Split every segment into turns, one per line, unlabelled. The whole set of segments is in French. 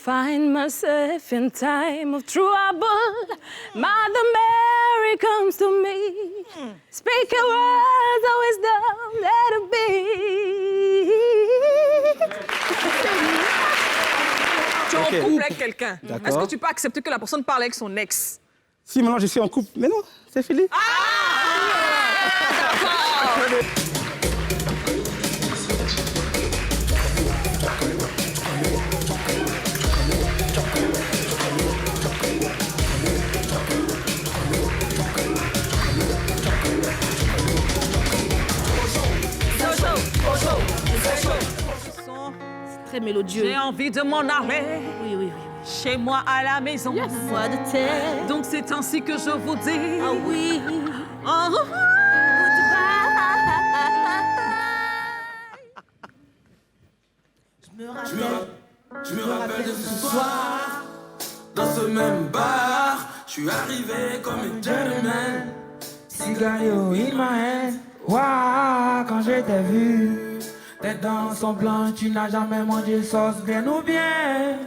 find myself in time of trouble, Mother Mary comes to me. Speak your words of wisdom, let it be.
Tu es en couple avec quelqu'un. Est-ce que tu peux accepter que la personne parle avec son ex?
Si maintenant je suis en couple, mais non, c'est fini.
Très mélodieux.
J'ai envie de m'en aller.
Oui, oui, oui.
Chez moi à la maison.
Yes. Moi de terre.
Donc c'est ainsi que je vous dis.
Ah oui.
Au revoir.
Je me rappelle de ce soir, dans ce même bar, je suis arrivé comme un gentleman. Cigario in my hand, waouh, quand je t'ai vu, tête dans son blanc, tu n'as jamais mangé sauce bien ou bien.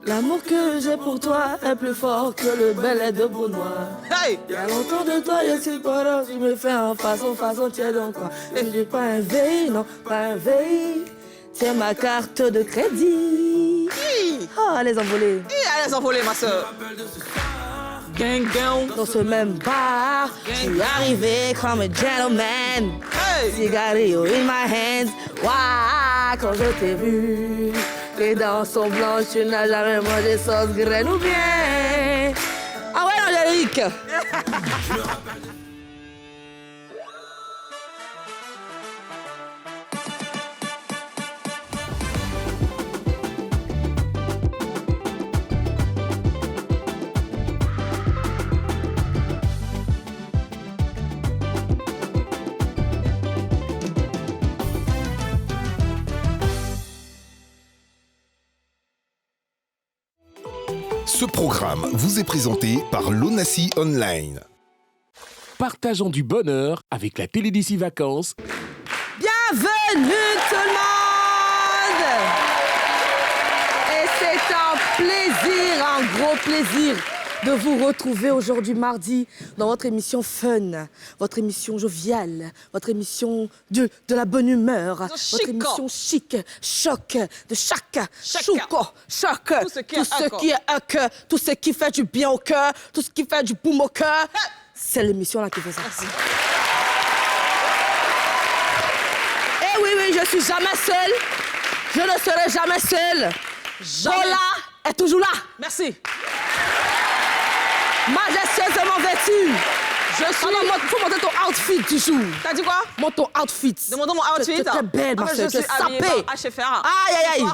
L'amour que j'ai pour toi est plus fort que le bel est de Beaunois.
Hey!
Il y a longtemps de toi, je suis pas là, tu me fais en façon, tiens donc quoi. Je ne dis pas un veille, non, pas un veille. Tiens ma carte de crédit. Oh, les envolées.
Allez envoler ma soeur. Gang, gang.
Dans ce même bar, je suis arrivé comme un gentleman.
Hey!
Cigarillo in my hands. Waouh, quand je t'ai vu, les dents sont blanches, tu n'as jamais mangé sauce graine ou bien. Ah ouais, Angélique.
Ce programme vous est présenté par l'Onassi Online.
Partageons du bonheur avec la télé d'ici vacances.
Bienvenue tout le monde. Et c'est un plaisir, un gros plaisir de vous retrouver aujourd'hui mardi dans votre émission Fun, votre émission joviale, votre émission de la bonne humeur, votre émission chic, choc, de chaque, chouco, choc, tout ce qui est à cœur, tout ce qui fait du bien au cœur, tout ce qui fait du boum au cœur. C'est l'émission là qui fait ça. Merci. Eh oui, je suis jamais seule. Je ne serai jamais seule. Bola est toujours là.
Merci.
Majestueusement vêtue.
Je suis...
faut monter ton outfit du jour.
T'as dit quoi?
Monte ton outfit.
Demandons mon outfit.
Tu es très belle, ma soeur. Tu es sapée.
HFR.
Aïe, aïe, aïe.
Donc,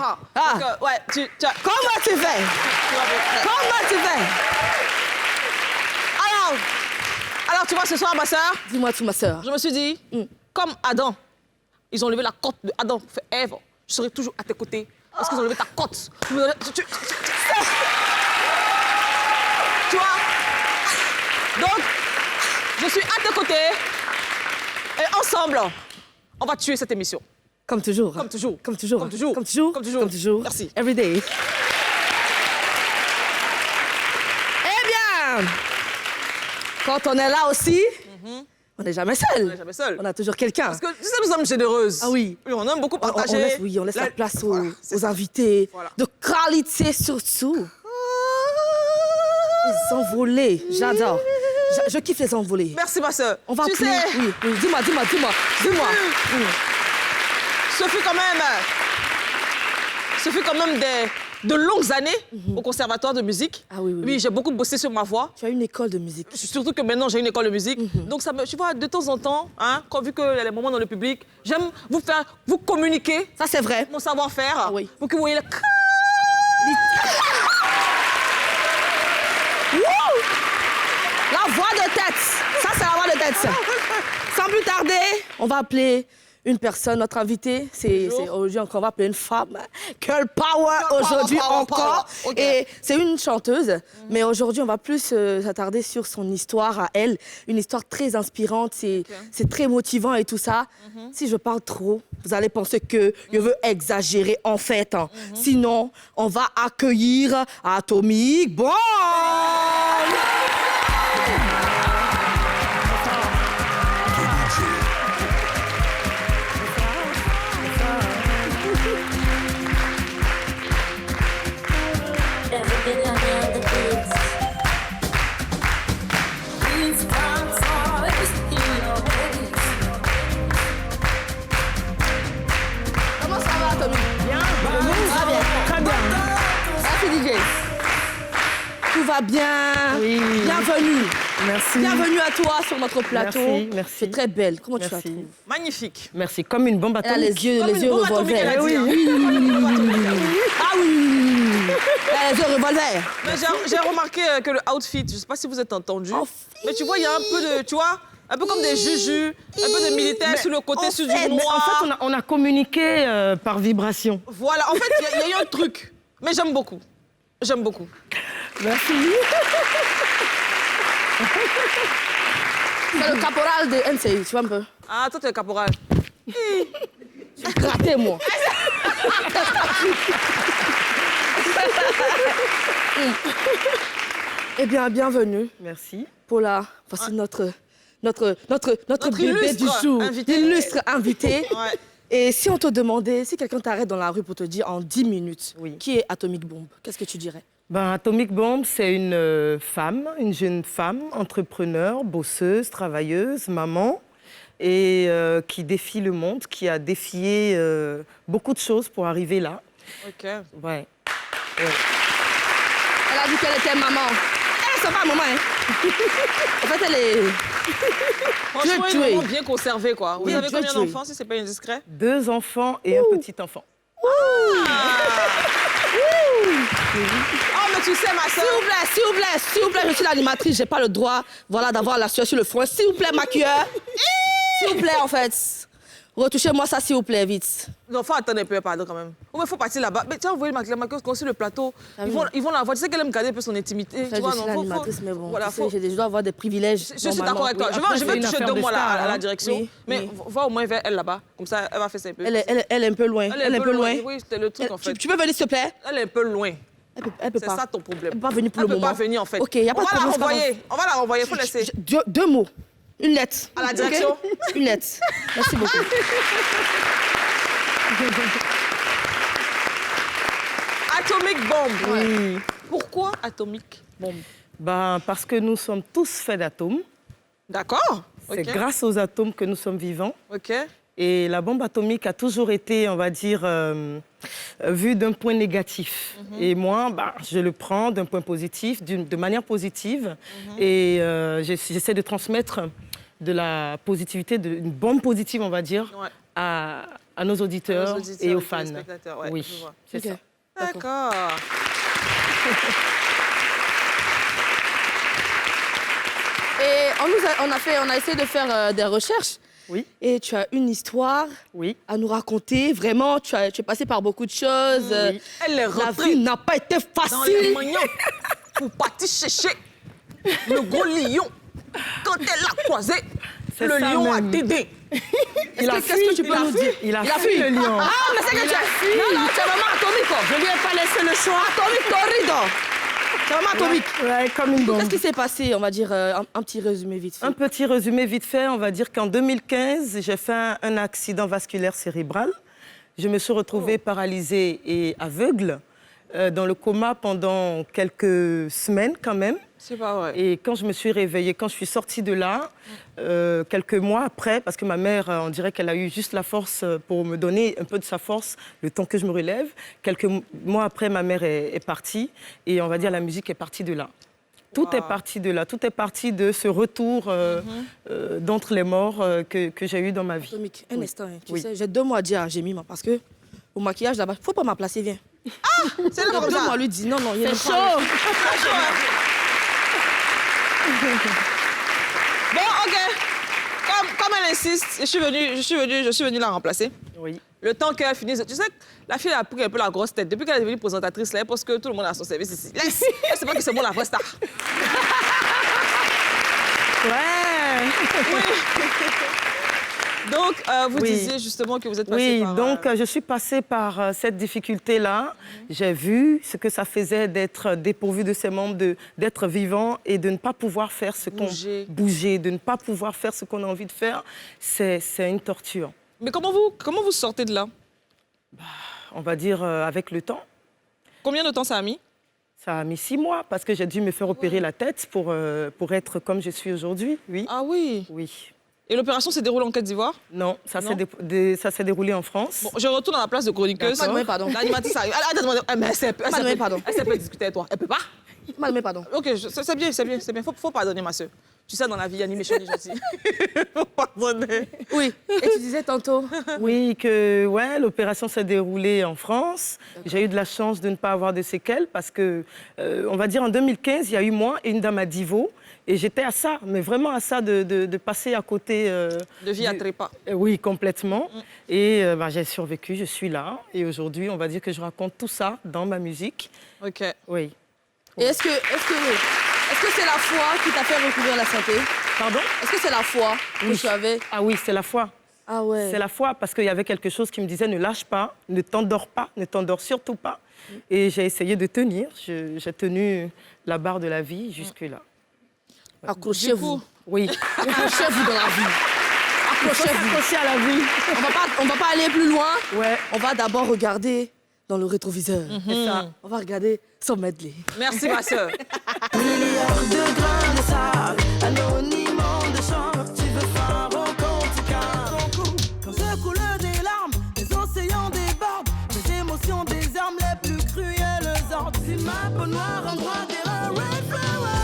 ouais,
Comment tu fais? Comment tu fais?
Alors, tu vois, ce soir, ma sœur...
Dis-moi tout, ma sœur.
Je me suis dit, comme Adam, ils ont levé la côte de Adam, Ève, je serai toujours à tes côtés. Parce qu'ils ont levé ta côte. Tu vois? Donc, je suis à tes côtés. Et ensemble, on va tuer cette émission.
Comme toujours.
Comme toujours.
Comme toujours.
Comme toujours.
Comme toujours.
Comme toujours.
Comme toujours.
Merci.
Every day. Eh bien, quand on est là aussi, on n'est jamais seul.
On n'est jamais seul.
On a toujours quelqu'un.
Parce que tu sais, nous sommes généreuses.
Ah oui.
Oui, on aime beaucoup partager.
On laisse la place aux invités.
Voilà.
De qualité surtout. Les envolées, j'adore. Je kiffe les envolées.
Merci, ma sœur.
On va
tu
appeler...
sais...
Oui, dis-moi.
Ce fut quand même de longues années au conservatoire de musique.
Ah oui.
Oui, j'ai beaucoup bossé sur ma voix.
Tu as une école de musique.
Surtout que maintenant, j'ai une école de musique. Donc, tu vois, de temps en temps, vu qu'il y a les moments dans le public, j'aime vous communiquer.
Ça, c'est vrai.
Mon savoir-faire.
Ah oui.
Pour que vous voyez
La voix de tête. Ça, c'est la voix de tête. Sans plus tarder, on va appeler une personne, notre invitée, c'est
Bonjour.
aujourd'hui encore, on va appeler une femme. Girl power aujourd'hui
power,
encore.
power. Ok.
Et c'est une chanteuse, mais aujourd'hui, on va plus s'attarder sur son histoire à elle. Une histoire très inspirante, c'est très motivant et tout ça. Si je parle trop, vous allez penser que je veux exagérer en fait. Hein. Sinon, on va accueillir Atomic Bomb. Comment ça va, Atomic? Bien. Ça va bien.
Très bien.
Merci, DJ. Tout va bien.
Oui.
Bienvenue.
Merci.
Bienvenue à toi sur notre plateau.
Merci, merci.
C'est très belle. Comment tu la
Merci.
trouves?
Magnifique.
Merci. Comme une bombe
Elle a les
atomique.
yeux,
Comme une bombe atomique, elle a
revolver.
dit, hein.
Ah oui. Elle a les yeux revolver.
Mais j'ai remarqué que le outfit, je sais pas si vous êtes entendu,
En
mais tu vois, il y a un peu de, tu vois, un peu comme des jujus, un peu de militaire sur le côté, sur du
Mais en
noir.
fait, on a communiqué par vibration.
Voilà, en fait, il y a eu un truc. Mais j'aime beaucoup. J'aime beaucoup.
Merci.
C'est le caporal de NCI, tu vois un peu.
Ah, toi, t'es le caporal.
Gratté, moi. Eh bien, bienvenue,
Merci.
Paula. Voici notre bébé
illustre
du jour.
invité.
Illustre invité.
Ouais.
Et si on te demandait, si quelqu'un t'arrête dans la rue pour te dire en 10 minutes,
Oui.
qui est Atomic Bomb, qu'est-ce que tu dirais?
Ben, Atomic Bomb, c'est une femme, une jeune femme, entrepreneur, bosseuse, travailleuse, maman, et qui défie le monde, qui a défié beaucoup de choses pour arriver là.
Ok.
Ouais.
Elle a dit qu'elle était maman. Elle, c'est pas maman, hein. En fait, elle est...
Franchement,
Tu es
une
tué.
maman bien conservée, quoi. Vous
Bien,
avez
tu es
combien
tué.
d'enfants, si c'est pas indiscret?
2 enfants et un petit enfant.
Oh, mais tu sais, ma soeur.
S'il vous plaît, je suis l'animatrice, j'ai pas le droit, voilà, d'avoir la sueur sur le front. S'il vous plaît, maquilleur. S'il vous plaît, en fait. Retouchez-moi ça, s'il vous plaît, vite.
Non, faut attendre un peu, pardon, quand même. Oh, mais faut partir là-bas. Mais tiens, vous voyez la maquilleuse qu'on sur le plateau.
Ah
Ils
oui.
vont la voir. Tu sais qu'elle aime garder un peu son intimité.
Enfin,
Tu vois,
je suis
non,
l'animatrice, mais bon,
Voilà,
tu sais,
faut...
je dois avoir des privilèges.
Je suis d'accord avec toi.
Oui,
Je
après,
vais
c'est une
toucher
affaire
2
de
mois
star,
à la
hein.
direction.
Oui,
Mais
oui.
va au moins vers elle là-bas. Comme ça, elle va faire ça un peu.
Elle est un peu loin. Elle est un peu loin.
Oui, c'était le truc, en fait.
Tu peux venir, s'il te plaît?
Elle est un peu loin.
Elle peut
C'est
pas.
ça ton problème.
Elle peut pas venir pour
Elle
le
peut
moment.
pas venir, en fait.
OK, y a pas de
On va la
problème.
renvoyer. On va la renvoyer. Faut laisser.
Deux mots. Une lettre.
À la
OK?
direction.
Une lettre. Merci beaucoup.
Atomic Bomb.
Oui.
Pourquoi Atomic Bomb?
Ben, parce que nous sommes tous faits d'atomes.
D'accord.
C'est
Ok.
grâce aux atomes que nous sommes vivants.
Ok.
Et la bombe atomique a toujours été, on va dire, vue d'un point négatif. Et moi, je le prends d'un point positif, de manière positive. Et j'essaie de transmettre de la positivité, une bombe positive, on va dire,
Ouais.
à nos auditeurs,
Aux auditeurs
et aux
aux
fans.
téléspectateurs, ouais,
Oui,
je vois.
c'est
Ok.
ça.
D'accord.
Et on a essayé de faire des recherches.
Oui,
Et tu as une histoire
oui.
à nous raconter. Vraiment, tu es passé par beaucoup de choses.
Oui.
Elle est
La
rentrée
vie n'a pas été
dans les
facile.
moyens pour partir chercher le gros lion. Quand elle l'a croisé,
C'est
le
ça
lion
même.
a dédé.
Il a
Qu'est-ce
fui,
que tu peux nous dire?
Il a
Il a
fui
fui.
le lion.
Ah, mais c'est que tu as... Non, non, tu es vraiment atomique. Je lui ai pas laissé le choix. Atomique torrido. Tu es vraiment atomique.
Ouais, comme une bombe.
Qu'est-ce qui s'est passé? On va dire un petit résumé vite fait.
Un petit résumé vite fait, on va dire qu'en 2015, j'ai fait un accident vasculaire cérébral. Je me suis retrouvée paralysée et aveugle, dans le coma pendant quelques semaines quand même.
C'est pas vrai.
Et quand je me suis réveillée, quand je suis sortie de là, quelques mois après, parce que ma mère, on dirait qu'elle a eu juste la force pour me donner un peu de sa force, le temps que je me relève. Quelques mois après, ma mère est partie et on va dire la musique est partie de là. Tout est parti de là, tout est parti de ce retour d'entre les morts que j'ai eu dans ma vie.
Atomique, un instant. Hein. Tu
Oui.
sais, j'ai 2 mois à dire à Jémy, parce que au maquillage là-bas, faut pas me placer, viens.
C'est là
J'ai
comme
2 mois
ça.
à lui dire non, non, il
C'est chaud.
Bon, OK. comme elle insiste, je suis venue la remplacer.
Oui.
Le temps qu'elle finisse, tu sais, la fille a pris un peu la grosse tête. Depuis qu'elle est devenue présentatrice, là, elle pense que tout le monde a son service ici. Laisse, elle sait pas que c'est moi la vraie star.
Ouais.
Donc, vous
Oui.
disiez justement que vous êtes passée par...
Oui, donc je suis passée par cette difficulté-là. J'ai vu ce que ça faisait d'être dépourvu de ses membres, d'être vivant et de ne pas pouvoir faire ce qu'on...
Bouger.
De ne pas pouvoir faire ce qu'on a envie de faire. C'est une torture.
Mais comment vous sortez de là?
On va dire avec le temps.
Combien de temps ça a mis?
Ça a mis 6 mois parce que j'ai dû me faire opérer la tête pour être comme je suis aujourd'hui. Oui.
Ah oui.
Oui.
Et l'opération s'est déroulée en Côte d'Ivoire?
Non, ça
Non.
ça s'est déroulé en France.
Bon, je retourne à la place de chroniqueuse.
Madame, pardon.
L'animatrice arrive. Mais
Madame, pardon.
Elle sait pas discuter avec toi. Elle peut pas?
Madame, pardon.
Ok, c'est bien. Faut pardonner, ma soeur. Tu sais, dans la vie, il y a ni méchant ni gentil. Faut pardonner.
Oui. Et tu disais tantôt.
Oui, que ouais, l'opération s'est déroulée en France. J'ai eu de la chance de ne pas avoir de séquelles parce que, on va dire, en 2015, il y a eu moi et une dame à Divo. Et j'étais à ça, mais vraiment à ça de passer à côté...
De vie à trépas.
Oui, complètement. Et j'ai survécu, je suis là. Et aujourd'hui, on va dire que je raconte tout ça dans ma musique.
Ok.
Oui.
Et est-ce que c'est la foi qui t'a fait recouvrir la santé?
Pardon?
Est-ce que c'est la foi que tu avais?
Ah oui, c'est la foi.
Ah ouais.
C'est la foi parce qu'il y avait quelque chose qui me disait ne lâche pas, ne t'endors surtout pas. Et j'ai essayé de tenir. J'ai tenu la barre de la vie jusque-là.
Accrochez-vous.
Oui.
Accrochez-vous dans la vie. Accrochez-vous.
Accroché à la vie.
On va pas aller plus loin.
Ouais.
On va d'abord regarder dans le rétroviseur.
C'est ça.
On va regarder son medley.
Merci, ma soeur.
Milliards de grains de sable, anonymement de chant. Tu veux faire au compte quand je coule des larmes, les océans débordent, mes émotions des armes les plus cruelles ordres. Si ma peau noire en droit des red flowers.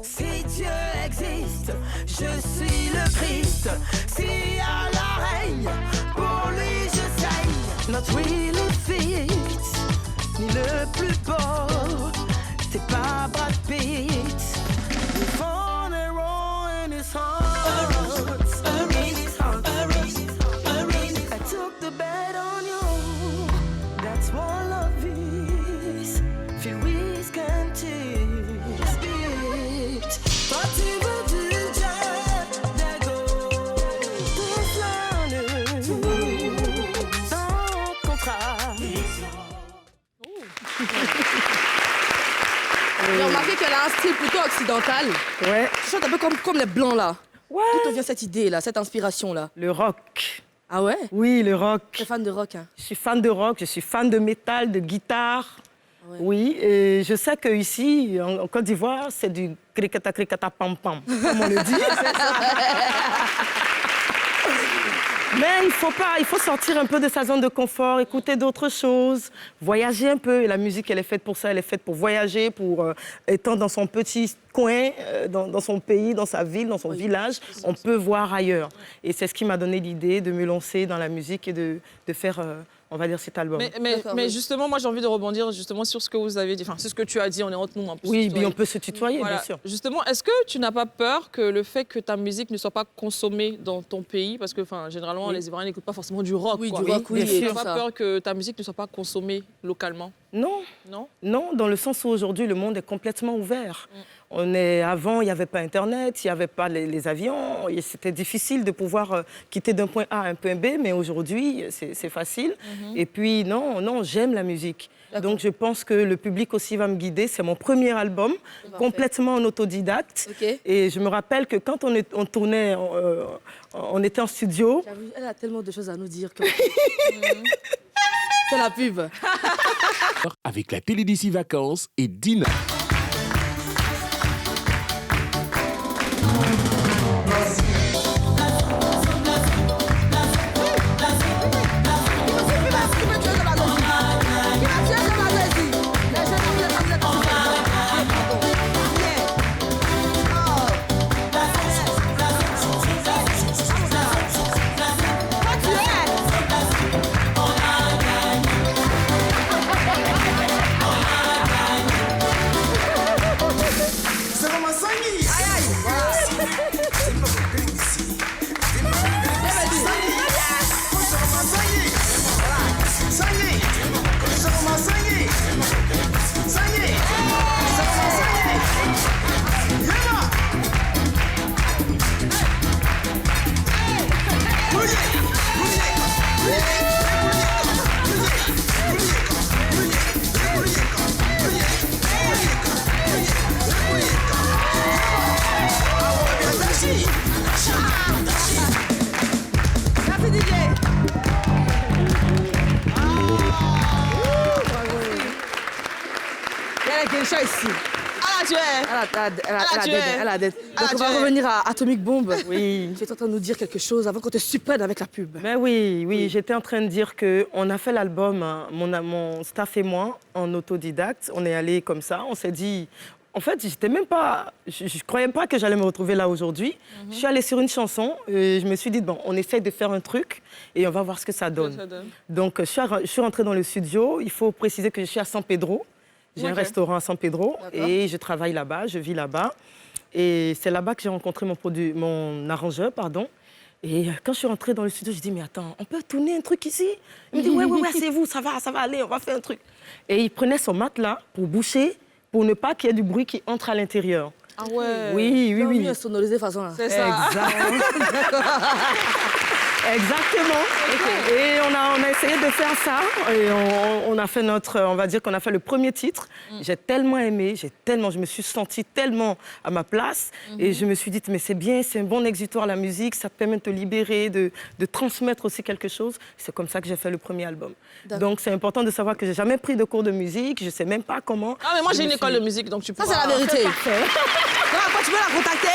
Si Dieu existe, je suis le Christ. Si Allah règne, pour lui je saigne. Not really fit, ni le plus beau, t'es pas Brad Pitt. We found a wrong in his heart, in his heart. I took the bet on you, that's what love is. Feel risk and tears. Toi tu veux du jet, d'ego, de flâner, sans contrat.
J'ai remarqué qu'elle a un style plutôt occidental.
Ouais.
Tu chantes un peu comme les blancs là.
Ouais.
D'où te vient cette idée là, cette inspiration là?
Le rock.
Ah ouais?
Oui, le rock.
Tu es fan de rock hein?
Je suis fan de rock, je suis fan de métal, de guitare.
Ouais.
Oui, et je sais qu'ici, en Côte d'Ivoire, c'est du cricata pam pam, comme on le dit. Mais il faut sortir un peu de sa zone de confort, écouter d'autres choses, voyager un peu. Et la musique, elle est faite pour ça, elle est faite pour voyager, pour étant dans son petit coin, dans son pays, dans sa ville, dans son village, on peut voir ailleurs. Et c'est ce qui m'a donné l'idée de me lancer dans la musique et de faire, on va dire, cet album.
Mais justement, moi, j'ai envie de rebondir justement sur ce que vous avez dit. Enfin, c'est ce que tu as dit, on est entre nous.
Oui, mais on peut se tutoyer,
Voilà.
bien sûr.
Justement, est-ce que tu n'as pas peur que le fait que ta musique ne soit pas consommée dans ton pays, parce que généralement, les Ivoiriens n'écoutent pas forcément du rock.
Oui,
quoi.
du rock, oui,
bien
et
sûr.
Tu n'as
tout
pas
ça.
peur que ta musique ne soit pas consommée localement?
Non,
Non?
non, dans le sens où aujourd'hui, le monde est complètement ouvert. Avant, il n'y avait pas Internet, il n'y avait pas les avions. Et c'était difficile de pouvoir quitter d'un point A à un point B, mais aujourd'hui, c'est facile. Et puis, non, j'aime la musique. Donc, je pense que le public aussi va me guider. C'est mon premier album, complètement en autodidacte.
Ok.
Et je me rappelle que quand on tournait, on était en studio.
J'avoue, elle a tellement de choses à nous dire. C'est la pub.
Avec la télé d'ici vacances et Dina.
On a gagné.
Merci DJ. Il y a la Geisha ici.
Ah là, tu es.
Elle a dette. Donc on va revenir à Atomic Bomb. Oui. Tu es en train de nous dire quelque chose avant qu'on te surprenne avec la pub.
Ben oui, j'étais en train de dire qu'on a fait l'album, hein, mon staff et moi, en autodidacte. On est allé comme ça, on s'est dit... En fait, j'étais même pas... Je croyais pas que j'allais me retrouver là aujourd'hui. Je suis allée sur une chanson et je me suis dit, bon, on essaie de faire un truc et on va voir ce que ça donne. Donc, je suis rentrée dans le studio. Il faut préciser que je suis à San Pedro. J'ai un restaurant à San Pedro et je travaille là-bas, je vis là-bas. Et c'est là-bas que j'ai rencontré mon arrangeur, pardon. Et quand je suis rentrée dans le studio, je dis mais attends, on peut tourner un truc ici? Il me dit ouais, c'est vous, ça va aller, on va faire un truc. Et il prenait son matelas pour boucher, pour ne pas qu'il y ait du bruit qui entre à l'intérieur.
Ah ouais.
Oui.
Mieux sonorisé façon là.
C'est ça.
Exactement. Et on a essayé de faire ça. Et on a fait on va dire qu'on a fait le premier titre. J'ai tellement aimé, je me suis sentie tellement à ma place. Et je me suis dit, mais c'est bien, c'est un bon exutoire la musique, ça te permet de te libérer, de transmettre aussi quelque chose. C'est comme ça que j'ai fait le premier album. Donc c'est important de savoir que j'ai jamais pris de cours de musique, je sais même pas comment.
Ah mais moi j'ai une école de musique, donc tu peux.
Ça c'est la vérité. Après, tu peux la contacter.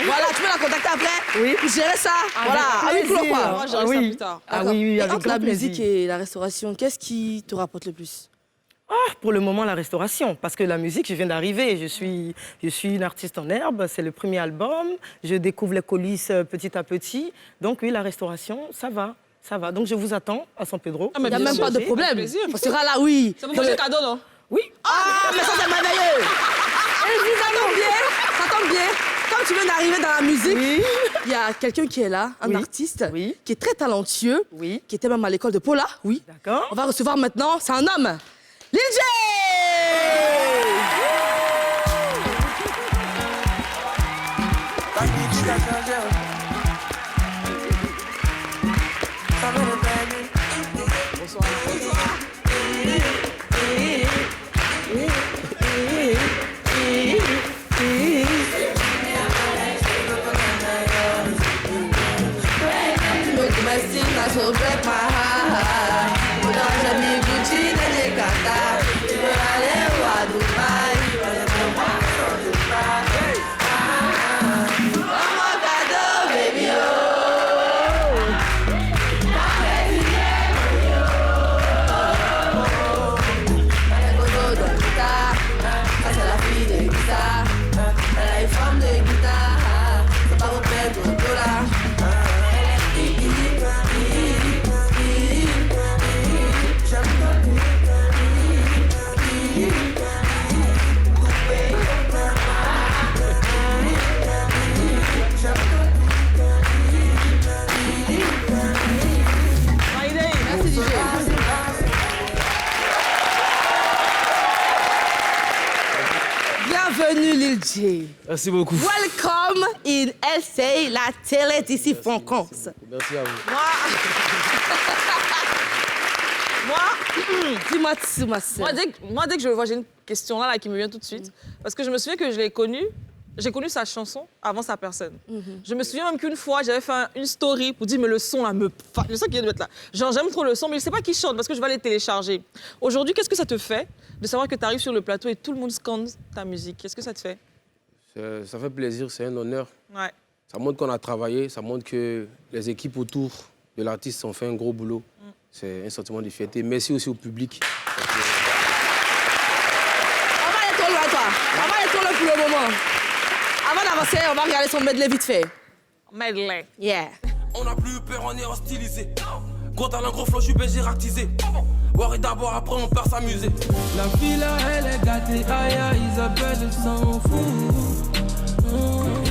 Voilà, tu peux la contacter après.
Oui.
Pour gérer ça. Voilà, avec
plaisir.
quoi.
Moi j'aurai ça plus tard.
Ah oui,
Et
avec
entre la
grand
musique
plaisir.
et la restauration, qu'est-ce qui te rapporte le plus?
Pour le moment, la restauration. Parce que la musique, je viens d'arriver. Je suis une artiste en herbe. C'est le premier album. Je découvre les coulisses petit à petit. Donc oui, la restauration, ça va. Ça va. Donc je vous attends à San Pedro.
Ah, mais
Il n'y a
bien
même
sûr.
pas de problème.
Avec plaisir.
On sera là, oui.
C'est pour manger cadeau, non?
Oui.
Ah, mais ça c'est merveilleux. Et ça tombe bien. Comme tu viens d'arriver dans la musique, il y a quelqu'un qui est là, un artiste, qui est très talentueux, qui était même à l'école de Paula. Oui.
D'accord.
On va recevoir maintenant, c'est un homme, Lil J. So break my heart. Put on your Gucci, then you got that. You know I live in Dubai. Oh my God, oh baby, ça c'est la fille de guitare. Elle a une forme de guitare. C'est pas vous perdre le dollar. Bienvenue Lil J.
Merci beaucoup.
Welcome in LCA, la télé d'ici France.
Merci à vous.
Moi, dès que je le vois, j'ai une question là qui me vient tout de suite. Parce que je me souviens que j'ai connu sa chanson avant sa personne. Je me souviens même qu'une fois, j'avais fait une story pour dire, mais le son là le son qui vient de mettre là. Genre, j'aime trop le son, mais je sais pas qui chante parce que je vais aller télécharger. Aujourd'hui, qu'est-ce que ça te fait de savoir que tu arrives sur le plateau et tout le monde scande ta musique? Qu'est-ce que ça te fait?
Ça fait plaisir, c'est un honneur.
Ouais.
Ça montre qu'on a travaillé, ça montre que les équipes autour de l'artiste ont fait un gros boulot. C'est un sentiment de fierté. Merci aussi au public.
On va aller trop loin, toi. On va aller trop loin pour le moment. Avant d'avancer, on va regarder son medley vite fait.
Medley.
Yeah.
On n'a plus peur, on est hostilisé. Gros talent, gros flow, je suis bégératisé. Worry d'abord, après on perd s'amuser. La fille là, elle est gâtée. Aïe, aïe, Isabelle, elle s'en fout.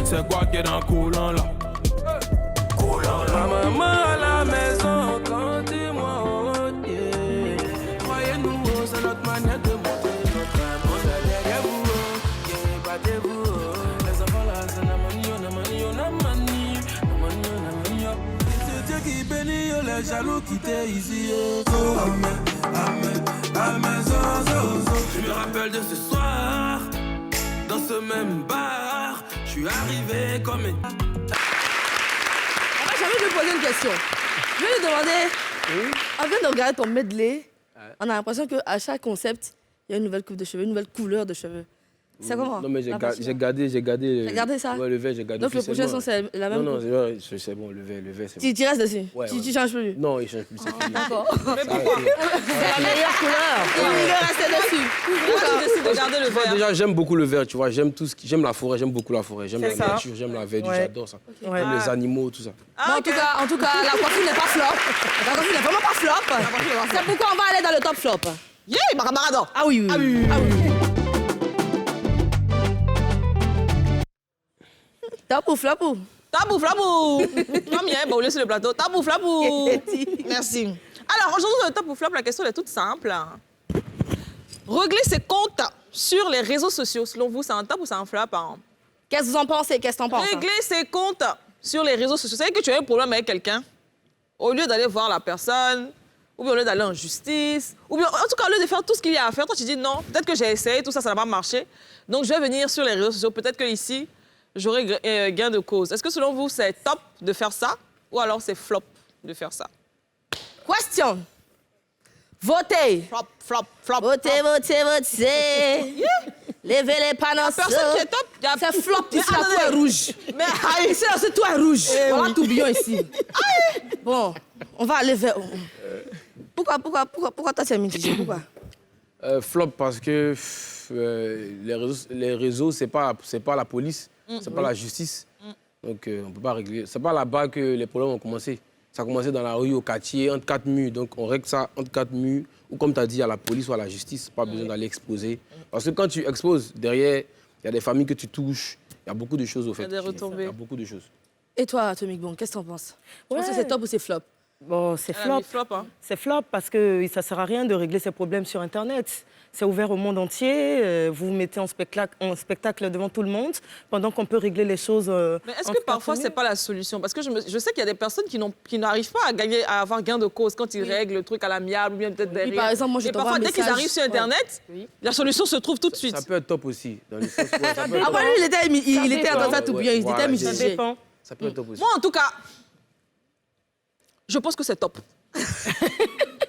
C'est quoi qui est dans le coulant là? Ma maman à la maison, quand dis-moi, oh yeah. Croyez-nous, c'est notre manière de montrer notre amour derrière vous. Yeah, battez-vous. Les enfants là, c'est la manie, on a manie, on a manie. La manie, on a manie. C'est Dieu qui bénit les jaloux qui t'es ici. Oh, amen, amen, amen, zo, zo, zo. Je me rappelle de ce soir, dans ce même bar, je suis arrivé comme une...
J'ai envie de lui poser une question. Je vais lui demander, on vient de regarder ton medley, on a l'impression qu'à chaque concept, il y a une nouvelle coupe de cheveux, une nouvelle couleur de cheveux. C'est comment?
Non, mais j'ai gardé.
T'as gardé ça?
Ouais, le vert, j'ai gardé.
Donc le prochain son, c'est la même
Non,
coupe?
non, c'est bon, le vert, c'est bon.
Tu restes dessus?
Ouais,
Tu
ouais.
changes plus?
Non, il change plus, c'est fini.
D'accord.
Mais pourquoi?
C'est la meilleure couleur. Il veut rester dessus.
Pourquoi tu décides de garder le vert?
Déjà, j'aime beaucoup le vert, tu vois. J'aime tout ce qui... J'aime la forêt, j'aime beaucoup la forêt. J'aime la
C'est ça.
nature, j'aime la verdure,
Ouais.
j'adore ça.
Ouais.
J'aime les animaux, tout ça.
Bon, en tout cas, la coiffure n'est pas flop. La coiffure n'est vraiment pas flop. C'est pourquoi on va aller dans le top flop.
Yeah, Maradon.
Ah oui, oui. Ah oui. Ah oui. Top ou flop ou?
Tabou, flabou. Comme hier, bon, laissez le plateau. Tabou, flabou. Merci. Alors, aujourd'hui, dans le top ou flop, la question est toute simple. Régler ses comptes sur les réseaux sociaux, selon vous, c'est un top ou c'est un flop?
Qu'est-ce que vous en pensez? Qu'est-ce que t'en penses?
Régler ses comptes sur les réseaux sociaux. C'est que tu as un problème avec quelqu'un, au lieu d'aller voir la personne, ou bien au lieu d'aller en justice, ou bien, en tout cas, au lieu de faire tout ce qu'il y a à faire, toi, tu dis non, peut-être que j'ai essayé, tout ça, ça n'a pas marché. Donc, je vais venir sur les réseaux sociaux. Peut-être que ici, j'aurai gain de cause. Est-ce que selon vous, c'est top de faire ça, ou alors c'est flop de faire ça?
Question. Votez.
Flop, flop, flop.
Votez, votez, votez. Levez les panneaux.
Personne qui est top.
C'est flop ici,
Mais
la toit est rouge.
Mais
Ici, là, c'est toi rouge. Voilà tout bien ici. Bon, on va aller vers... Pourquoi toi, tu es mitigé? Pourquoi?
Flop parce que les réseaux, c'est pas la police, c'est pas la justice. Donc, on peut pas régler. C'est pas là-bas que les problèmes ont commencé. Ça a commencé dans la rue, au quartier, entre quatre murs. Donc, on règle ça entre quatre murs. Ou comme tu as dit, à la police ou à la justice. Pas besoin d'aller exposer. Parce que quand tu exposes, derrière, il y a des familles que tu touches. Il y a beaucoup de choses, au fait.
Il y a des retombées.
Il y a beaucoup de choses.
Et toi, Atomic Bon, qu'est-ce que t'en penses? Tu penses que c'est top ou c'est flop?
Bon, c'est
Elle a mis
flop.
flop, hein.
C'est flop parce que ça ne sert à rien de régler ces problèmes sur Internet. C'est ouvert au monde entier. Vous vous mettez en spectacle devant tout le monde pendant qu'on peut régler les choses.
Mais est-ce que parfois, c'est pas la solution? Parce que je sais qu'il y a des personnes qui n'arrivent pas à avoir gain de cause quand ils règlent le truc à l'amiable ou bien peut-être derrière.
par exemple, moi, je
Et
t'envoie
parfois,
un
dès qu'ils
message.
arrivent sur Internet, la solution se trouve tout de suite.
Ça peut être top aussi. Dans les sens, ouais, ça peut être
Ah,
top.
ouais, lui, il était en train de faire tout bien. Il était
Voilà,
Ça
mitigé.
dépend.
Ça peut être top aussi.
Moi, en tout cas, je pense que c'est top.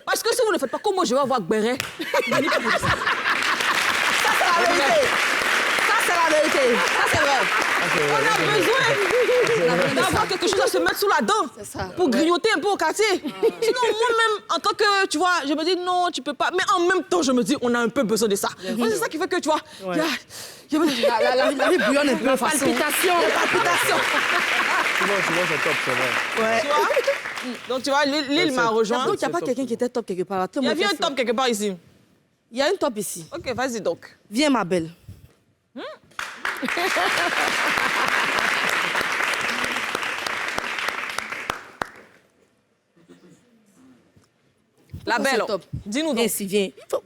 Parce que si vous ne faites pas comme moi, je vais avoir Béret.
Ça, c'est la vérité. Ça, c'est la vérité. Ça, c'est vrai.
On a besoin d'avoir quelque chose à se mettre sous la dent
C'est ça.
pour grignoter un peu au quartier. Sinon, moi-même, en tant que, tu vois, je me dis non, tu peux pas. Mais en même temps, je me dis, on a un peu besoin de ça. Moi, c'est ça qui fait que, tu vois,
Ouais.
il y a-
La vie bouillonne un peu en façon.
palpitation.
Souvent, c'est top, c'est vrai.
Ouais.
Tu vois? Donc, tu vois, l'île m'a rejoint.
Donc, il n'y a pas quelqu'un qui était top quelque part.
Il y avait un top quelque part ici.
Il y a un top ici.
Ok, vas-y donc.
Viens, ma belle.
La belle.
c'est top?
Dis-nous
Viens
donc.
ici, viens. Il faut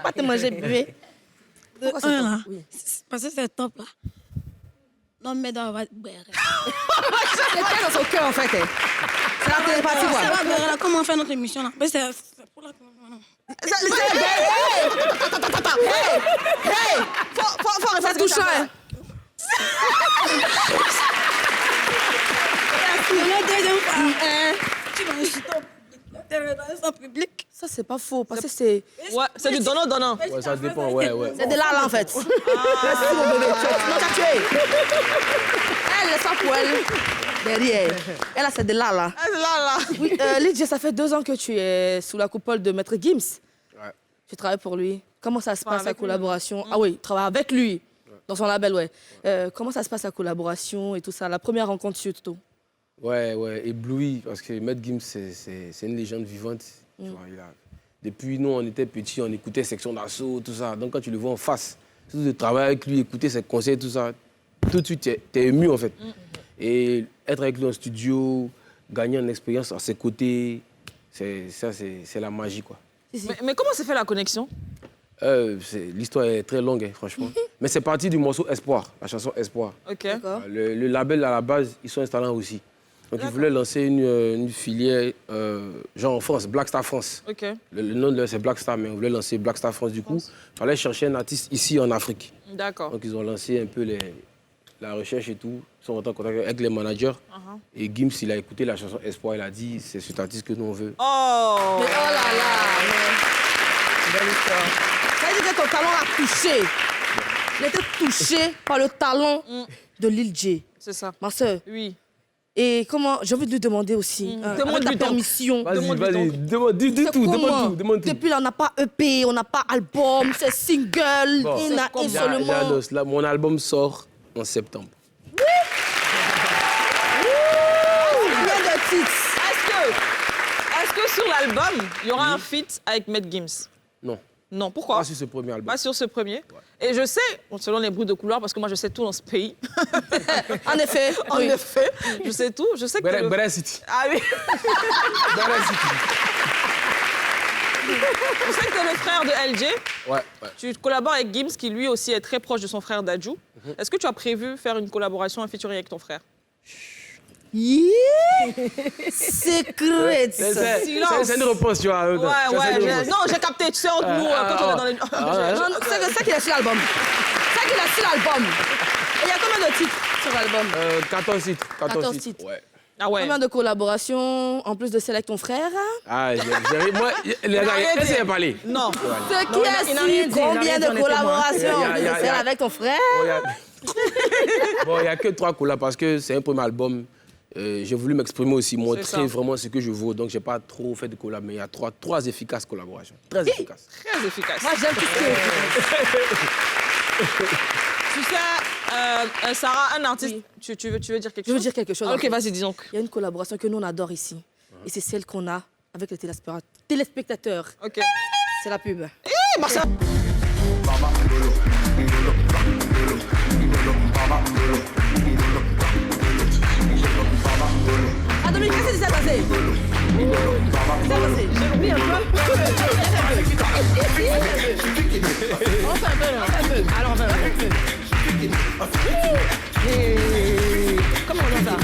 pas te manger, bébé. Pourquoi c'est
un,
top?
là.
Oui.
Parce que c'est top, là. Non, mais dans va boire.
C'est quelqu'un dans son cœur, en fait. C'est la télépathie,
Ça
quoi.
va boire, là. Comment on fait notre émission, là? Mais c'est pour la... non.
Hey!
Faut refaire
Ça
ce
touche,
que t'as
hein?
La deuxième fois, tu vas ici, top. Dans le public.
Ça, c'est pas faux, parce que c'est...
fait. Ouais, c'est du donnant-donnant.
Ouais, ça dépend, ouais.
C'est de là, en fait. Merci, mon bébé. Non, t'as tué. Elle, laisse ça pour elle. Derrière. Elle, là, c'est de là, là.
Ah, là.
Oui, Lydia, ça fait 2 ans que tu es sous la coupole de Maître Gims.
Ouais.
Tu travailles pour lui. Comment ça se passe, la
avec lui.
collaboration? Ah oui, tu travailles avec lui, dans son label, ouais. Comment ça se passe, la collaboration et tout ça? La première rencontre surtout.
Ouais, ébloui, parce que Maître Gims, c'est une légende vivante. Tu vois, depuis nous, on était petits, on écoutait Section d'Assaut, tout ça. Donc quand tu le vois en face, surtout de travailler avec lui, écouter ses conseils, tout ça, tout de suite, t'es ému, en fait. Et être avec lui en studio, gagner en expérience à ses côtés, c'est la magie, quoi.
Mais comment s'est fait la connexion?
L'histoire est très longue, hein, franchement. Mais c'est parti du morceau Espoir, la chanson Espoir.
Ok.
D'accord.
Le label, à la base, ils sont installés en Russie. Donc, ils voulaient lancer une filière, genre en France, Black Star France.
Ok.
Le nom de c'est Black Star, mais on voulait lancer Black Star France. Du coup, il fallait chercher un artiste ici en Afrique.
D'accord.
Donc, ils ont lancé un peu la recherche et tout. Ils sont rentrés en contact avec les managers. Et Gims, il a écouté la chanson Espoir. Il a dit, c'est cet artiste que nous, on veut.
Oh!
Mais oh là là, belle histoire. Ça veut dire que ton talent l'a touché. Il était touché par le talent de Lil J.
C'est ça.
Ma soeur.
Oui.
Et comment, j'ai envie de lui demander aussi, avec la permission.
Vas-y, dis tout, demande tout.
Depuis là, on n'a pas EP, on n'a pas album, c'est single,
Bon.
il y en a un seulement.
Là, mon album sort en septembre.
Combien de titres?
Est-ce que sur l'album, il y aura un feat avec Maître Gims?
Non.
Non, pourquoi?
Pas sur ce premier album.
Pas sur ce premier. Et je sais, selon les bruits de couloir, parce que moi je sais tout dans ce pays.
En effet.
En effet, je sais tout. Je sais que.
Bada City.
Ah oui.
Bada City.
Je sais que t'es le frère de LJ.
Ouais.
Tu collabores avec Gims, qui lui aussi est très proche de son frère Dadju. Est-ce que tu as prévu faire une collaboration, un featuring avec ton frère?
Secret.
C'est une réponse, tu vois.
Non, j'ai capté. Tu sais, entre nous, quand on est dans les.
C'est ça qu'il a sur l'album. C'est ça qu'il a sur l'album. Et il y a combien de titres sur l'album?
14 titres.
14 titres.
Ouais.
Ah ouais.
Combien de collaborations en plus de celle avec ton frère?
Ah, moi, les gars, laissez parler.
Non.
Ce qui a su combien de collaborations en plus de celle avec ton frère?
Bon, il n'y a que 3 collabs parce que c'est un premier album. J'ai voulu m'exprimer aussi, montrer vraiment ce que je vaux. Donc, je n'ai pas trop fait de collab, mais il y a 3 efficaces collaborations. Très efficaces.
Très efficace.
Moi, j'aime tout ce que...
Tu sais, Sarah, un artiste, tu veux dire quelque chose?
Je veux dire quelque chose.
Ok, vas-y, dis donc.
Il y a une collaboration que nous, on adore ici. Et c'est celle qu'on a avec les téléspectateurs.
Ok.
C'est la pub.
Marcel.
Ah, Dominique, qu'est-ce qui s'est passé? J'ai oublié un peu. On fait un peu, là. Alors, on fait un peu. Comment on fait ça?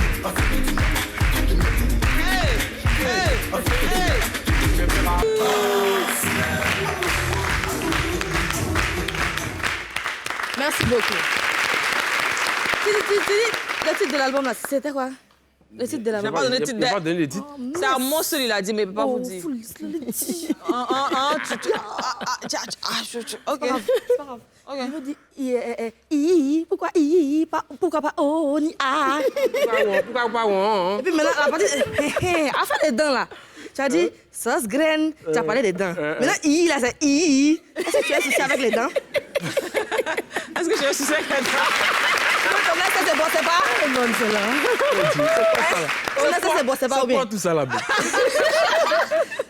Merci beaucoup. Le titre de l'album, là, c'était quoi? Le titre de l'album.
J'ai pas donné le titre.
Il n'a pas donné le titre.
C'est à moi seul, il a dit, mais il ne peut pas vous dire. Ok.
C'est pas grave.
Ok.
Il me dit, pourquoi pas oh, ni ah.
Pourquoi pas?
Et puis maintenant, la partie, à faire les dents là. Tu as dit sauce graine, tu as parlé des dents. Maintenant, là, c'est Est-ce que tu as souci avec les dents?
Est-ce que j'ai un souci avec les dents?
Comme là, ça se bossait pas? Non, c'est là. Comme là, ça se bossait pas ou bien?
C'est quoi tout ça là-bas?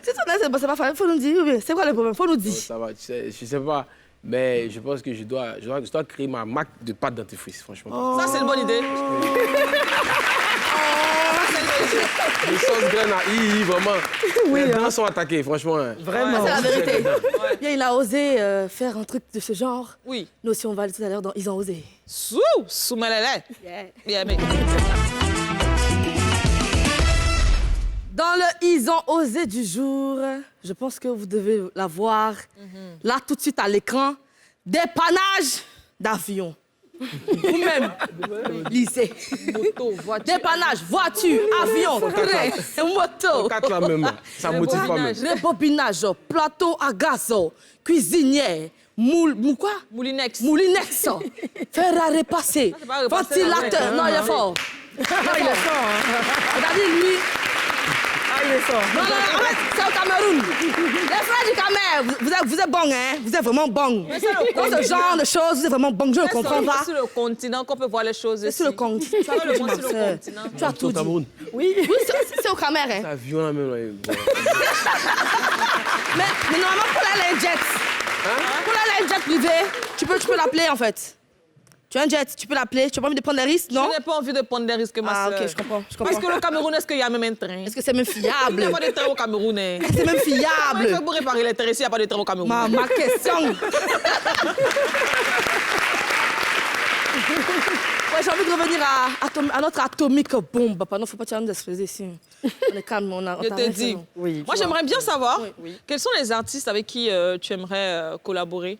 Si ton là, ça se bossait pas, il faut nous dire ou bien? C'est quoi le problème? Il faut nous dire.
Ça va, je sais pas. Mais je pense que je dois créer ma marque de pâte dentifrice, franchement.
Ça, c'est une bonne idée.
Les sauces graines à vraiment. Les dents sont attaquées, franchement.
Vraiment. C'est la vérité. Bien, il a osé faire un truc de ce genre.
Oui.
Nous aussi, on va aller tout à l'heure dans Ils ont osé.
Soumalele.
Yeah, mais... Dans le Ils ont osé du jour, je pense que vous devez la voir. Là, tout de suite à l'écran, dépannage d'avion. Vous-même, lycée.
Moto, voiture.
Dépannage, voiture, avion, train, moto.
4 là même, ça motive pas même.
Rebobinage, plateau à gaz, cuisinière, quoi?
Moulinex.
Moulinex, fer à repasser, ventilateur. Non, il est fort. Non, il est fort. Regardez lui. Il est fort. Non, en fait, c'est au Cameroun. Les frères du Cameroun, vous êtes bons, hein? Vous êtes vraiment bons. Dans ce genre de choses, vous êtes vraiment bons. Je ne comprends pas.
C'est sur le continent qu'on peut voir les choses.
C'est sur le continent.
Tu as le continent.
Tu as tout dit.
Cameroun.
Oui, c'est au Cameroun.
C'est avion là même.
Mais normalement, pour aller à un jet, pour aller à un jet privé, tu peux l'appeler en fait. Tu as un jet, tu peux l'appeler. Tu n'as pas envie de prendre des risques, non?
Je n'ai pas envie de prendre des risques, ma soeur.
Ah, ok, je comprends.
Parce que le Cameroun, est-ce qu'il y a même un train?
Est-ce que c'est même fiable?
Il n'y a pas de train au Cameroun.
C'est même fiable.
Comment il fait pour réparer les trains s'il n'y a pas de train au Cameroun?
Ma question. j'ai envie de revenir à notre atomique bombe. Pardon, faut pas tirer de se faire ici. On est calme, on
Je t'ai dit.
Oui.
Moi, j'aimerais bien savoir
Oui.
quels sont les artistes avec qui tu aimerais collaborer.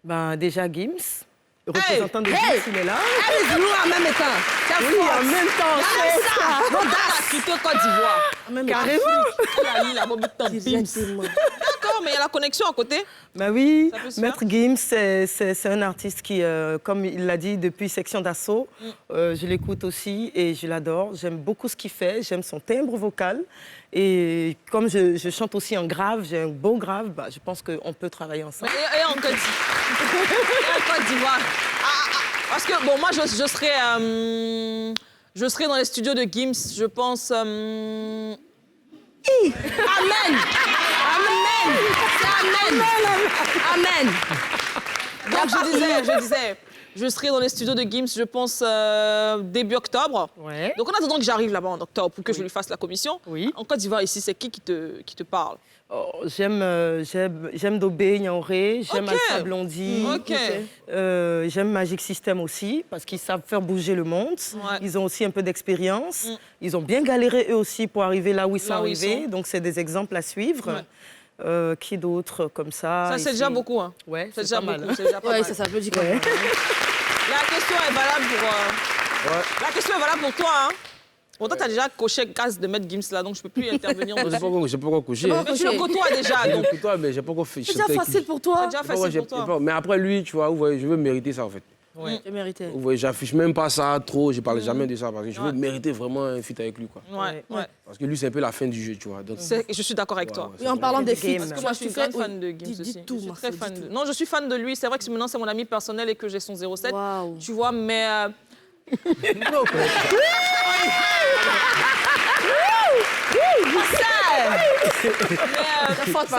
Ben, déjà Gims, représentant de Gims, il est là.
Allez, nous en même temps.
Oui, en même temps.
C'est ça. L'audace. Plutôt Côte d'Ivoire.
Carrément.
Directement.
D'accord, mais il y a la connexion à côté.
Ben oui,
Ça peut se faire.
Maître Gims, c'est un artiste qui, comme il l'a dit depuis Section d'Assaut, je l'écoute aussi et je l'adore. J'aime beaucoup ce qu'il fait, j'aime son timbre vocal. Et comme je chante aussi en grave, j'ai un beau grave, bah, je pense qu'on peut travailler ensemble.
Et en Côte d'Ivoire. Parce que, bon, moi, je serai dans les studios de Gims, je pense... Amen. Donc, je disais, je serai dans les studios de Gims, je pense, début octobre.
Ouais.
Donc, en attendant que j'arrive là-bas en octobre pour que je lui fasse la commission,
Oui.
en Côte d'Ivoire, ici, c'est qui te parle?
Oh, j'aime Dobé, Nyaoré, j'aime
Ok.
Alpha Blondy.
Ok.
J'aime Magic System aussi, parce qu'ils savent faire bouger le monde.
Ouais.
Ils ont aussi un peu d'expérience. Ils ont bien galéré eux aussi pour arriver là où ils sont
Là où ils
arrivés.
sont.
Donc, c'est des exemples à suivre.
Ouais.
Qui d'autre comme ça
Ça, c'est
ici?
déjà beaucoup. Hein.
Ouais,
C'est déjà
pas mal,
beaucoup.
hein.
C'est déjà pas
Oui,
mal.
ça je le dis quand
Ouais.
même.
La question est valable pour... La question est valable pour toi. Hein. Bon, toi, t'as déjà coché gaz de mettre Gims là, donc je peux plus y intervenir.
J'ai pas encore couché.
Mais tu le côtoies déjà, donc.
Toi, mais j'ai pas encore fait.
C'est déjà facile pour toi.
C'est déjà facile pour toi.
Mais après, lui, tu vois, vous voyez, je veux mériter ça, en fait.
J'ai mérité.
Vous voyez, j'affiche même pas ça trop, je parle jamais de ça, parce que je veux mériter vraiment un feat avec lui, quoi.
Ouais.
Parce que lui, c'est un peu la fin du jeu, tu vois. Donc,
Je suis d'accord avec toi.
Oui, en parlant des filles,
Parce que moi, je suis grande fan de Gims
Dis
aussi.
tout,
Je suis
Marcel,
très fan
dis
de...
tout.
Non, je suis fan de lui. C'est vrai que maintenant, c'est mon ami personnel et que j'ai son 07.
Waouh.
Tu vois, mais...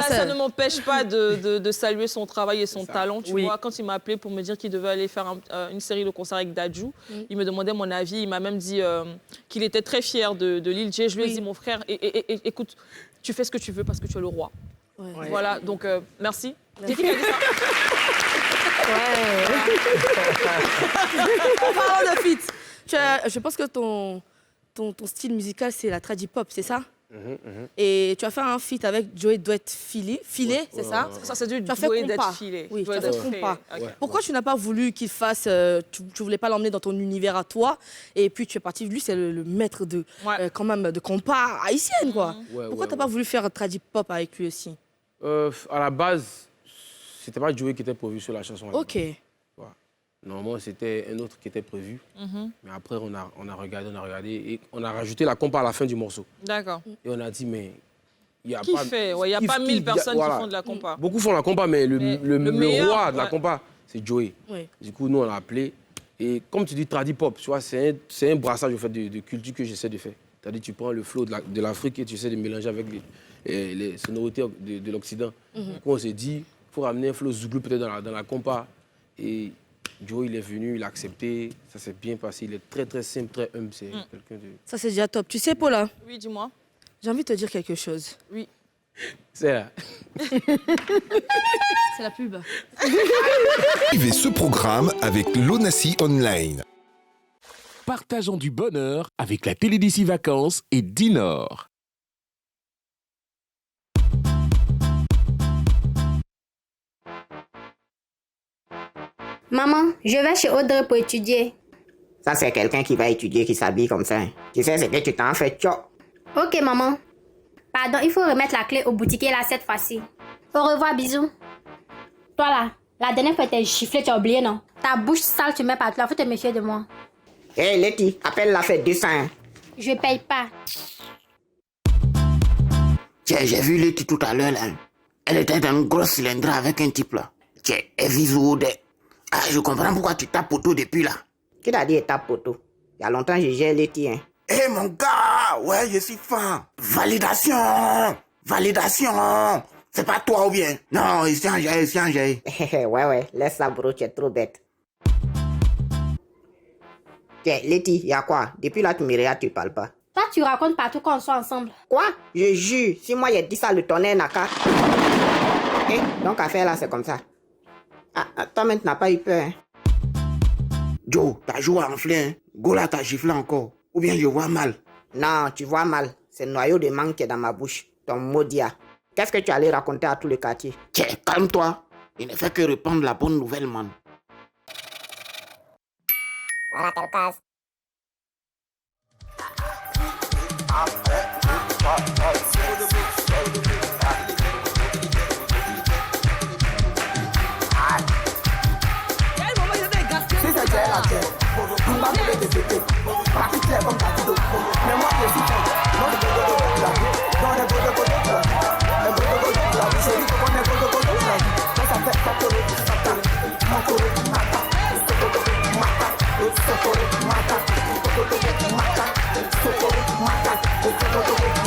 Ça ne m'empêche pas de saluer son travail et son talent. Tu vois, quand il m'a appelé pour me dire qu'il devait aller faire une série de concerts avec Dadju, il me demandait mon avis. Il m'a même dit qu'il était très fier de Lil J. Je lui ai dit, mon frère, écoute, tu fais ce que tu veux parce que tu es le roi.
Ouais.
Voilà, donc merci. C'est qui qui a dit ça?
En parlant de feat, je pense que ton style musical, c'est la trad-hip-hop, c'est ça? Et tu as fait un feat avec Joey Duet Filé, c'est ça?
Ça, c'est du
Tu as fait
Joey
compas.
d'être filé.
Oui, tu
Joey
as fait
d'être
compas.
filé. Ok.
Pourquoi tu n'as pas voulu qu'il fasse... tu voulais pas l'emmener dans ton univers à toi, et puis tu es parti... Lui, c'est le maître de, quand même, de compas haïtienne, quoi. Pourquoi tu n'as pas voulu faire trad-hip-hop avec lui aussi?
à la base, c'était pas Joey qui était prévu sur la chanson.
Ok.
Voilà. Normalement, c'était un autre qui était prévu. Mais après, on a regardé et on a rajouté la compa à la fin du morceau.
D'accord.
Et on a dit, mais il n'y a
Qui
pas...
fait? Il n'y a pas 1000 personnes qui font de la compa.
Beaucoup font la compa, mais le
meilleur,
roi de la compa, c'est Joey.
Oui.
Du coup, nous, on l'a appelé. Et comme tu dis, tradi-pop, tu vois, c'est un brassage au fait, de culture que j'essaie de faire. C'est-à-dire, tu prends le flow de l'Afrique et tu essaies de mélanger avec les sonorités de l'Occident. Du coup, on s'est dit, il faut ramener un flow zouglou peut-être dans la compa. Et Joe, il est venu, il a accepté, ça s'est bien passé. Il est très, très simple, très humble. C'est quelqu'un de...
Ça, c'est déjà top. Tu sais, Paula,
Oui, dis-moi.
j'ai envie de te dire quelque chose.
Oui.
C'est là.
C'est la pub.
Suivez ce programme avec l'Onassi Online.
Partageons du bonheur avec la télé d'ici vacances et Dinor.
Maman, je vais chez Audrey pour étudier.
Ça, c'est quelqu'un qui va étudier, qui s'habille comme ça. Tu sais, c'est que tu t'en fais tcho.
Ok, maman. Pardon, il faut remettre la clé au boutiquier là cette fois-ci. Au revoir, bisous. Toi là, la dernière fois t'es giflé, tu as oublié, non? Ta bouche sale, tu mets partout là, faut te méfier de moi.
Hé, Letty, appelle la fête 200.
Je paye pas.
Tiens, j'ai vu Letty tout à l'heure là. Elle était dans une grosse cylindre avec un type là. Tiens, elle vise au dé. Ah, je comprends pourquoi tu tapes poteau depuis là. Qui t'a dit elle tape poteau? Il y a longtemps, j'ai géré Letty, hein. Hé, mon gars, ouais, je suis fan. Validation. C'est pas toi ou bien? Non, il s'est engagé. Ouais, laisse ça, bro, tu es trop bête. Tiens, Letty, y a quoi? Depuis là, tu me regardes, tu parles pas.
Toi, tu racontes partout quand on soit ensemble.
Quoi? Je jure, si moi j'ai dit ça, le tonnerre n'a qu'à... Ok, donc affaire là, c'est comme ça. Ah, toi-même, tu n'as pas eu peur, hein? Joe, ta joue a enflé, hein? Gola t'a giflé encore. Ou bien je vois mal.
Non, tu vois mal. C'est le noyau de mangue qui est dans ma bouche. Ton maudia. Qu'est-ce que tu allais raconter à tout le quartier?
Tiens, calme-toi. Il ne fait que répandre la bonne nouvelle, man.
Voilà, quelle case.
Si c'est Jay la terre, on va me les péter. Parti clair comme Tatido. Mais moi je suis fort. Dans les bodos de la vie. Dans les bodos de la vie. Les bodos de la vie. Chérie, comment les bodos de la vie. Quand ça fait Makoro, Mata. Makoro, Mata. Mata. Sokoro, Mata. Sokoro, Mata. Sokoro, Mata. Sokoro, Mata.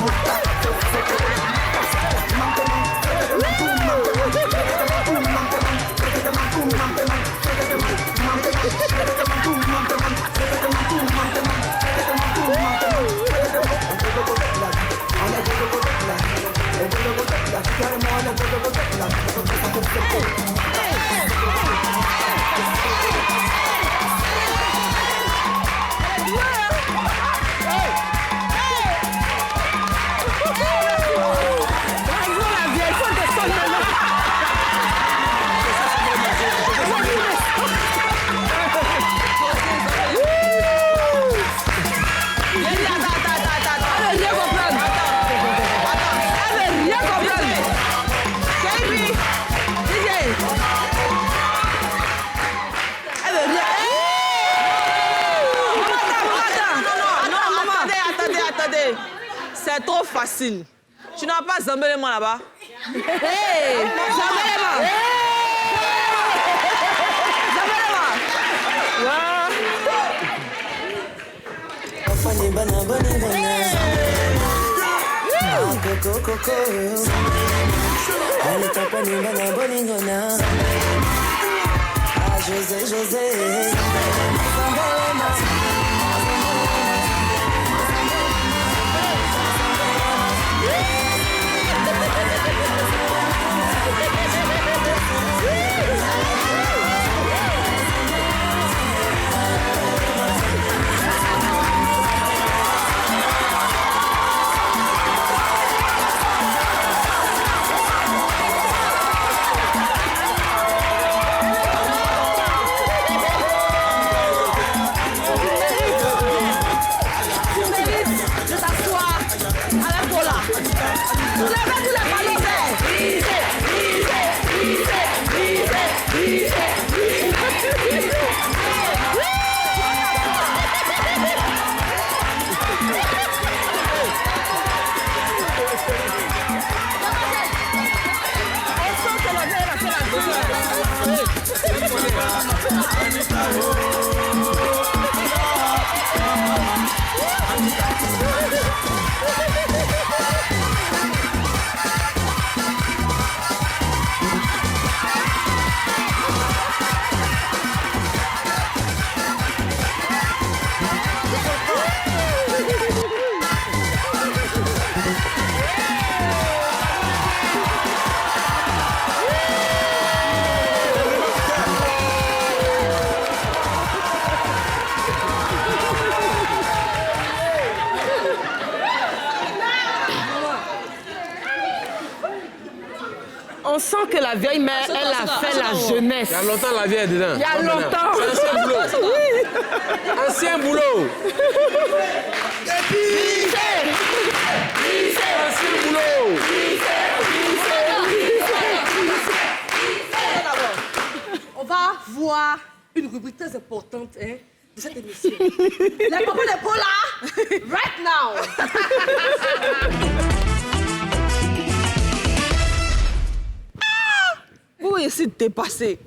C'est trop facile. Tu n'as pas Zambelema là-bas?
Hey, Zambelema.
On sent que la vieille mère, elle a fait la jeunesse.
Il y a longtemps la vieille est dedans.
Il y a longtemps.
C'est ancien boulot. Ancien boulot. Ancien boulot.
On va voir une rubrique très importante de cette émission. Les papas des Pola, right now.
Vous essayez de dépasser.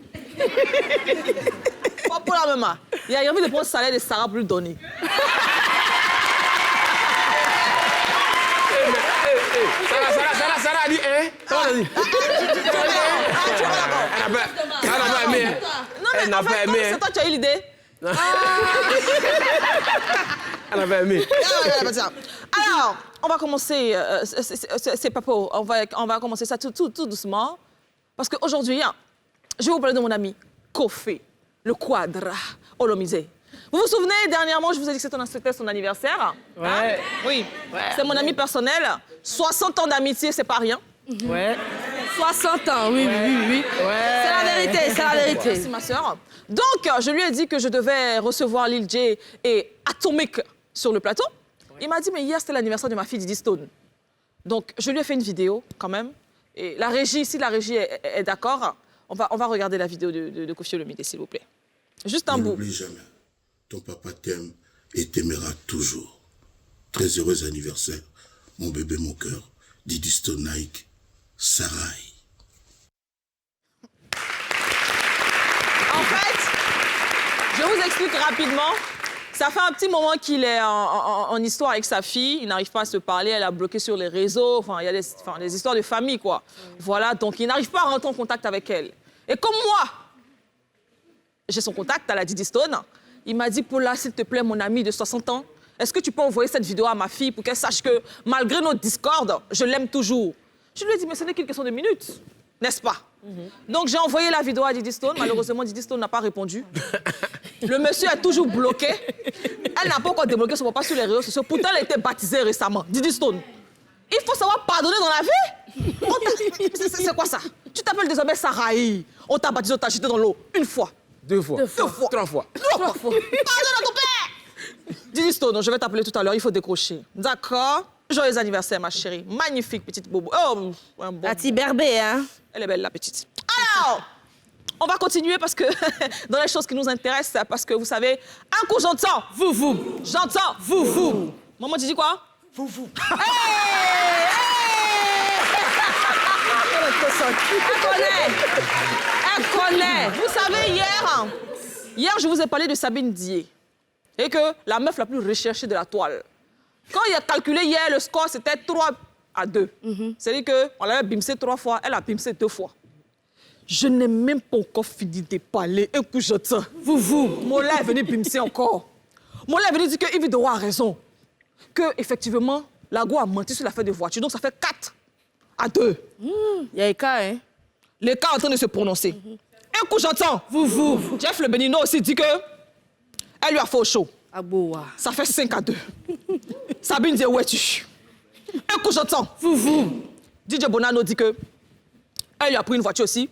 Pas pour la maman. Il a envie de prendre le salaire de Sarah pour lui donner.
Sarah a dit, hein? Sarah a dit. Elle n'a pas aimé.
Non, mais en fait, c'est toi qui as eu l'idée.
Elle n'a pas aimé.
Alors, on va commencer, c'est papo, on va commencer ça tout doucement. Parce qu'aujourd'hui, je vais vous parler de mon ami Kofé, le Quadra. Oh, le misé. Vous vous souvenez, dernièrement, je vous ai dit que c'était son anniversaire?
Ouais.
Hein? Oui. Ouais. C'est mon ami personnel. 60 ans d'amitié, c'est pas rien.
Ouais.
60 ans, oui. Ouais. C'est la vérité, c'est la vérité.
Merci, ma sœur. Donc, je lui ai dit que je devais recevoir Lil J et Atomic sur le plateau. Il m'a dit, mais hier, c'était l'anniversaire de ma fille Didi Stone. Donc, je lui ai fait une vidéo, quand même. Et la régie, si la régie est d'accord, on va regarder la vidéo de Koffi Olomide, s'il vous plaît. Juste un bout.
N'oublie jamais. Ton papa t'aime et t'aimera toujours. Très heureux anniversaire, mon bébé, mon cœur. Didi Stone Nike, Sarai.
En fait, je vous explique rapidement. Ça fait un petit moment qu'il est en histoire avec sa fille. Il n'arrive pas à se parler. Elle a bloqué sur les réseaux. Enfin, il y a des histoires de famille, quoi. Voilà, donc il n'arrive pas à rentrer en contact avec elle. Et comme moi, j'ai son contact à la Didi Stone, il m'a dit, Paula, s'il te plaît, mon ami de 60 ans, est-ce que tu peux envoyer cette vidéo à ma fille pour qu'elle sache que, malgré notre discorde, je l'aime toujours? Je lui ai dit, mais ce n'est qu'une question de minutes, n'est-ce pas? Donc, j'ai envoyé la vidéo à Didi Stone. Malheureusement, Didi Stone n'a pas répondu. Le monsieur est toujours bloqué. Elle n'a pas encore débloqué son papa sur les réseaux sociaux. Pourtant, elle a été baptisée récemment. Didi Stone. Il faut savoir pardonner dans la vie. C'est quoi ça? Tu t'appelles désormais Sarai. On t'a baptisé, on t'a jeté dans l'eau. Une fois.
Deux fois.
3 fois.
Pardonne
à ton père. Didi Stone, je vais t'appeler tout à l'heure. Il faut décrocher. D'accord? Joyeux anniversaire, ma chérie. Magnifique petite bobo. Oh, un bon.
La petite berbée, hein?
Elle est belle, la petite. Alors, on va continuer parce que dans les choses qui nous intéressent, parce que vous savez, un coup j'entends. Vous. J'entends. Vous. Maman, tu dis quoi? Vous. Elle connaît. Vous savez, hier, je vous ai parlé de Sabine Dié. Et que la meuf la plus recherchée de la toile. Quand il a calculé hier, le score, c'était 3-2. C'est-à-dire qu'on l'avait bimsé 3 fois, elle a bimsé 2 fois. Je n'ai même pas encore fini de parler. Un coup, j'entends. Vous. Mola est venu bimser encore. Mola est venu dire que Yves Doro a raison. Que, effectivement, Lago a menti sur l'affaire de voiture. Donc, ça fait 4-2.
Il y a Eka, hein?
L'Eka est en train de se prononcer. Un coup, j'entends. Vous. Jeff Le Benino aussi dit que elle lui a fait au show. Ça fait 5-2. Sabine dit, où es-tu? Un coup, j'entends. Vous. DJ Bonano dit que elle lui a pris une voiture aussi.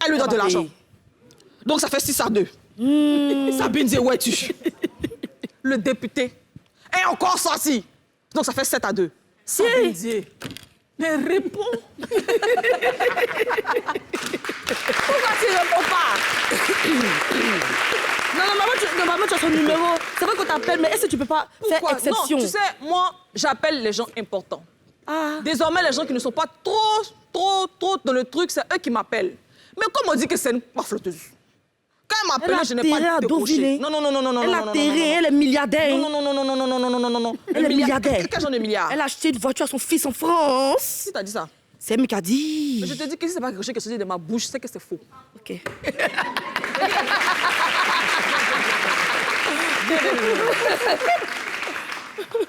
Elle lui donne de l'argent. Donc, ça fait 6-2. Sabine dit, où es-tu? Le député est encore sorti. Donc, ça fait 7-2. Sabine dit, mais réponds. Pourquoi tu ne réponds pas?
Non, maman, tu as son numéro. C'est vrai qu'on t'appelle, mais est-ce que tu peux pas faire exception?
Non, tu sais, moi, j'appelle les gens importants. Désormais, les gens qui ne sont pas trop dans le truc, c'est eux qui m'appellent. Mais comme on dit que c'est une flotteuse. Quand elle m'appelle, je n'ai pas décroché. Non.
Elle a terré, elle est milliardaire.
Non.
Elle est milliardaire.
Quel genre de milliard?
Elle a acheté une voiture à son fils en France.
Qui t'a dit ça?
C'est elle qui a dit.
Mais je te dis que si c'est pas quelque chose qui est sorti de ma bouche, c'est que c'est faux.
OK.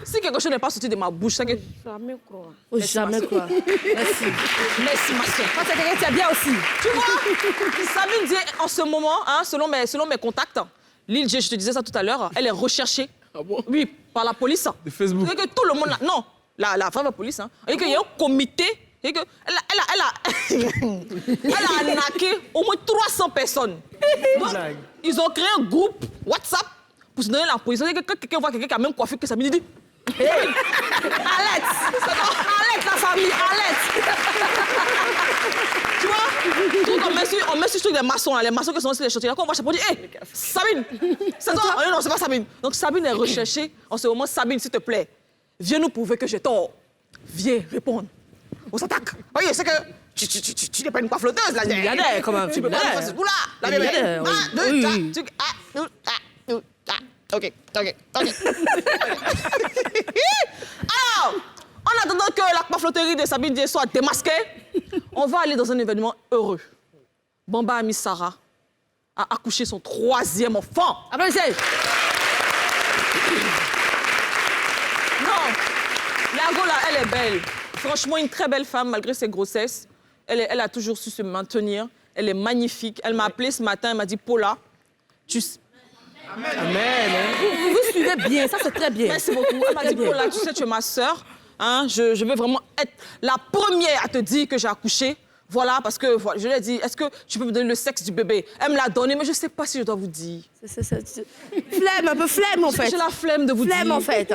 Si quelque chose n'est pas sorti de ma bouche, c'est que...
Jamais croire. Jamais croire. Merci,
ma soeur.
Quand c'est quelqu'un qui est bien aussi.
Tu vois, Sabine dit en ce moment, selon mes contacts, Lil J, je te disais ça tout à l'heure, elle est recherchée.
Ah bon?
Oui, par la police.
De Facebook.
C'est que tout le monde... Non, la vraie police. Et qu'il y a un comité. Et que elle a arnaqué au moins 300 personnes. Donc, ils ont créé un groupe WhatsApp pour se donner la position. Et que quand quelqu'un voit quelqu'un qui a même coiffé que Sabine, il dit... Hey. Arlette, la famille, Arlette. Tu vois, on met sur ce truc des maçons, les maçons qui sont aussi les chantiers. Là, quand on voit chapeau, on dit, hé, Sabine, c'est toi? Non, c'est pas Sabine. Donc Sabine est recherchée. En ce moment, Sabine, s'il te plaît, viens nous prouver que j'ai tort. Viens répondre. On s'attaque. Oui, c'est que tu n'es pas une coifflotteuse, là.
Milliardaire, quand même.
Tu peux pas faire ce coup-là. La bébé. 1, 2, 3. OK. Alors, en attendant que la coifflotterie de Sabine Dié soit démasquée, on va aller dans un événement heureux. Bamba Ami Sarah a accouché son 3e enfant.
Applaudissez.
Non, Lago, là, elle est belle. Franchement, une très belle femme, malgré ses grossesses. Elle a toujours su se maintenir. Elle est magnifique. Elle m'a appelé ce matin, elle m'a dit, Paula,
Amen.
Vous suivez bien, ça c'est très bien.
Merci beaucoup. Elle m'a dit, Paula, tu sais, tu es ma sœur. Hein, je veux vraiment être la première à te dire que j'ai accouché. Voilà, parce que voilà, je lui ai dit, est-ce que tu peux me donner le sexe du bébé? Elle me l'a donné, mais je ne sais pas si je dois vous dire.
Flemme, un peu flemme en fait.
J'ai la flemme de vous dire.
Flemme en fait.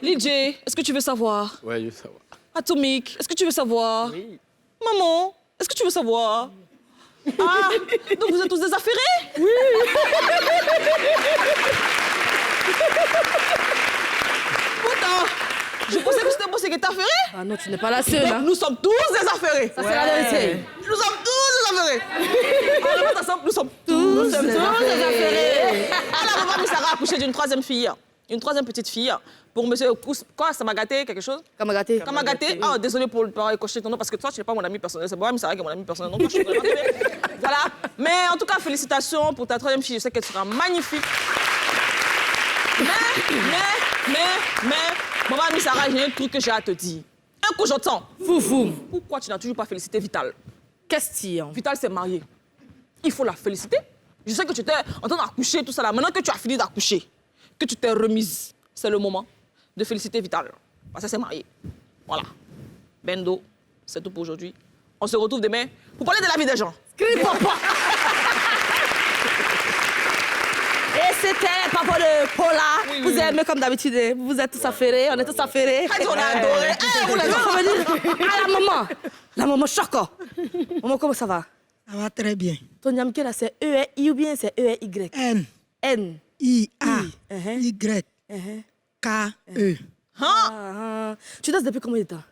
Lydia, est-ce que tu veux savoir?
Ouais, je veux savoir.
Atomique, est-ce que tu veux savoir? Oui. Maman, est-ce que tu veux savoir? Ah, donc vous êtes tous désaffairés? Oui. Pourtant, je pensais que c'était moi qui étais affairé.
Ah non, tu n'es pas la seule. Hein.
Nous sommes tous désaffairés.
Ça, c'est la vérité.
Nous sommes tous désaffairés. On répète ensemble, nous sommes tous désaffairés. Alors, maman Sarah a accouché d'une troisième fille. Une troisième petite fille. Pour monsieur quoi, ça m'a gâté quelque chose?
Kamagaté.
Kamagaté. Ah, désolé pour écorcher ton nom, parce que toi, tu n'es pas mon ami personnel. C'est moi, Sarah qui est mon ami personnel. Donc, moi, je suis vraiment voilà. Mais en tout cas, félicitations pour ta troisième fille. Je sais qu'elle sera magnifique. Mais, maman Sarah, j'ai un truc que j'ai à te dire. Un coup, j'entends.
Foufou.
Pourquoi tu n'as toujours pas félicité Vital?
Qu'est-ce qu'il y a?
Vital s'est mariée. Il faut la féliciter. Je sais que tu étais en train d'accoucher, tout ça là. Maintenant que tu as fini d'accoucher, que tu t'es remise, c'est le moment de féliciter Vital. Parce qu'elle s'est mariée. Voilà. Bendo, c'est tout pour aujourd'hui. On se retrouve demain pour parler de la vie des gens.
Crie papa. Et c'était papa de Paula. Vous aimez comme d'habitude. Vous êtes tous affairés, on est tous affairés.
On a adoré.
On a revenir à la maman. La maman choco. Maman, comment ça va?
Ça va très bien.
Ton Yamke là, c'est E-I ou bien c'est E-Y?
N.
N.
I-A-Y. K-E.
Tu danses depuis combien de temps?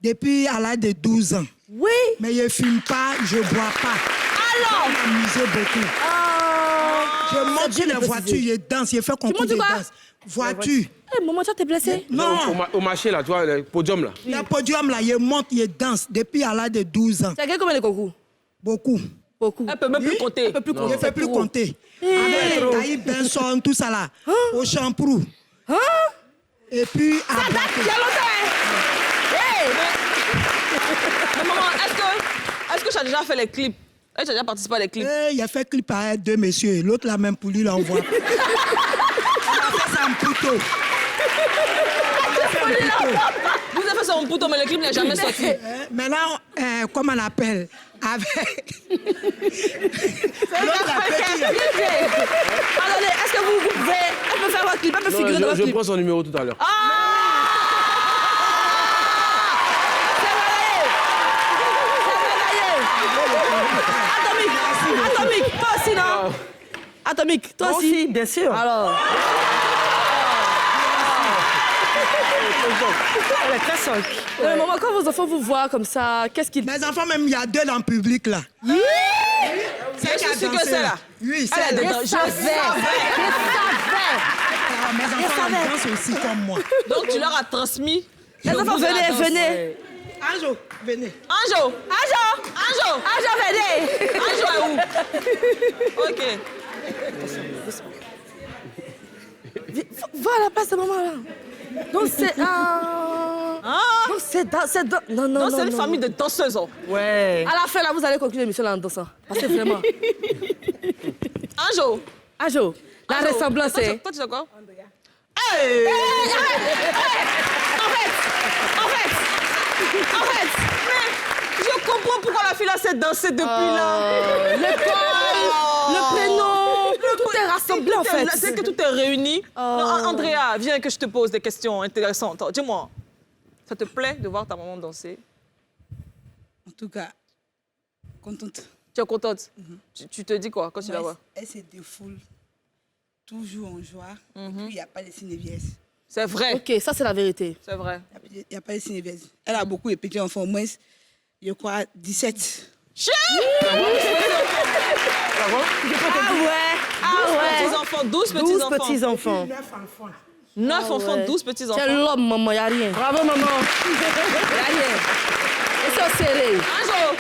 Depuis à l'âge de 12 ans.
Oui.
Mais je ne fume pas, je ne bois pas.
Alors?
Je m'amusais beaucoup. Je monte sur les voitures, je danse, je fais concours de danse. Voiture.
Eh, maman, tu t'es blessé?
Non.
Au marché, là, tu vois, le podium, là.
Le podium, là, je monte, je danse depuis à l'âge de 12 ans.
Tu as gagné combien de concours?
Beaucoup.
Beaucoup.
Elle peut même plus compter.
Je ne fais plus compter. Avec Taïb Benson, tout ça là. Au Champrou. Et puis à
Ça date il y a longtemps.
Mais maman, est-ce que tu as déjà fait les clips? Est-ce que tu as déjà participé à des clips?
Il a fait clip à deux messieurs. L'autre là même pour lui, là, on voit. On a fait ça en poteau.
Vous avez fait ça en poteau, mais le clip n'est jamais sorti.
Maintenant, comment on appelle? Avec. L'autre là, petit là.
Attendez, est-ce que vous pouvez... Elle peut faire votre clip, elle peut figurer dans votre clip.
Je prends son numéro tout à l'heure.
Atomique, toi aussi, non? Atomique, toi aussi?
Bien sûr.
Alors.
Elle est très sonne.
Mais maman, quand vos enfants vous voient comme ça, qu'est-ce qu'ils...
Mes enfants, même, il y a deux dans le public là.
Oui.
C'est qui a dansé que c'est là?
Oui, c'est
elle.
Je savais.
Mes enfants ils dansent aussi comme moi.
Donc tu leur as transmis.
Les enfants, venez.
Anjo, venez.
Anjo,
venez.
Anjo est où? Ok.
Va à la place de maman là. Donc c'est... Donc c'est... Non,
Donc c'est une famille de danseuses.
Ouais.
À la fin là, vous allez conclure l'émission là en dansant. Parce que vraiment...
Anjo,
la ressemblance c'est...
Toi tu sais quoi? En fait, mais je comprends pourquoi la fille là s'est dansée depuis là.
L'école, le prénom, tout est rassemblé en fait.
C'est que tout est réuni. Non, Andrea, viens que je te pose des questions intéressantes. Dis-moi, ça te plaît de voir ta maman danser?
En tout cas, contente.
Tu es contente? Tu te dis quoi quand tu la vois?
Elle se défoule toujours en joie. Et puis, il n'y a pas de cinéviès.
C'est vrai.
Ok, ça c'est la vérité.
C'est vrai.
Il n'y a pas de cinéviès. Elle a beaucoup de petits enfants, au moins, je crois, 17.
Ah ouais. 12 petits-enfants.
12 petits-enfants.
9 enfants.
9 enfants, 12 petits-enfants.
Quel homme, maman, il n'y a rien.
Bravo, maman.
Il n'y a rien. Et c'est serré.
Anjo.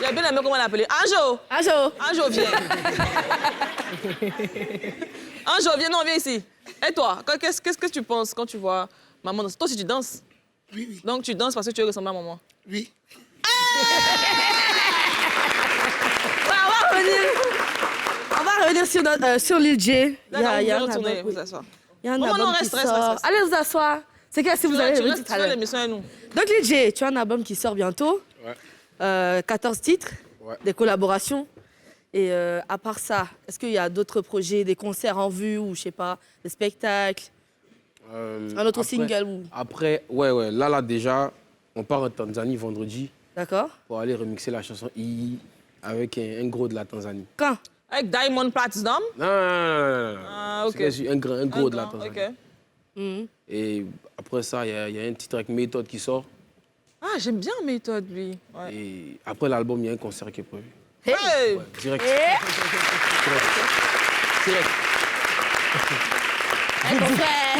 Il a bien aimé comment l'appeler. Anjo. Anjo, viens. Anjo, viens ici. Et toi, qu'est-ce que tu penses quand tu vois maman danser? Toi aussi, tu danses?
Oui.
Donc, tu danses parce que tu ressembles à maman?
Oui.
On va revenir sur Lil J.
D'accord, vous retournez, vous asseoir.
Il y a un
Non,
album
non,
qui
reste.
sort. Allez vous asseoir. C'est que si vous allez le dire tout à l'heure.
l'émission et nous.
Donc Lil J, tu as un album qui sort bientôt.
Ouais.
14 titres,
Ouais.
des collaborations. Et à part ça, est-ce qu'il y a d'autres projets, des concerts en vue ou je sais pas, des spectacles, un autre single ou...
Après, ouais. Là, déjà, on part en Tanzanie vendredi.
D'accord.
Pour aller remixer la chanson I avec un gros de la Tanzanie.
Quand?
Avec Diamond Platinum?
Non.
Ah, ok.
C'est un gros de la Tanzanie.
Ok.
Et après ça, il y a un titre avec Méthode qui sort.
Ah, j'aime bien Méthode, lui. Ouais.
Et après l'album, il y a un concert qui est prévu.
Hey!
Ouais, direct.
Hey, ton frère!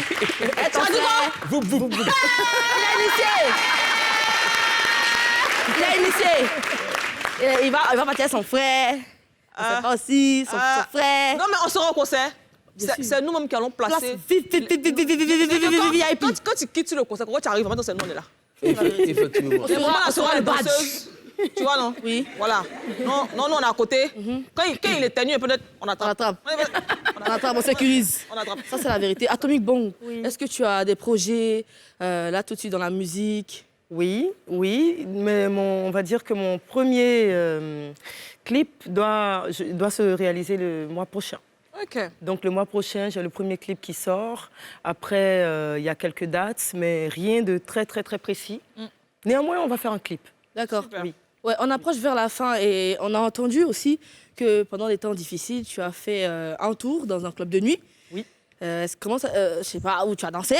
Hey, ton frère! Il a initié! Il va partir à son frère. On sait pas aussi, son frère.
Non, mais on sera au concert. C'est nous-mêmes qui allons placer.
VIP.
Quand tu quittes le concert, quand tu arrives, maintenant, c'est nous, on est là.
Effectivement.
On sera le badge. Tu vois, non?
Oui.
Voilà. Non, nous, on est à côté. Quand il est tenu, peut-être, on attrape.
On attrape, on sécurise.
On attrape.
Ça, c'est la vérité. Atomic Bomb, est-ce que tu as des projets là tout de suite dans la musique?
Oui, mais on va dire que mon premier clip doit se réaliser le mois prochain.
Ok.
Donc le mois prochain, j'ai le premier clip qui sort. Après, il y a quelques dates, mais rien de très précis. Néanmoins, on va faire un clip.
D'accord.
Oui.
Ouais, on approche vers la fin et on a entendu aussi que pendant des temps difficiles, tu as fait un tour dans un club de nuit.
Oui.
Comment ça, je sais pas, où tu as dansé.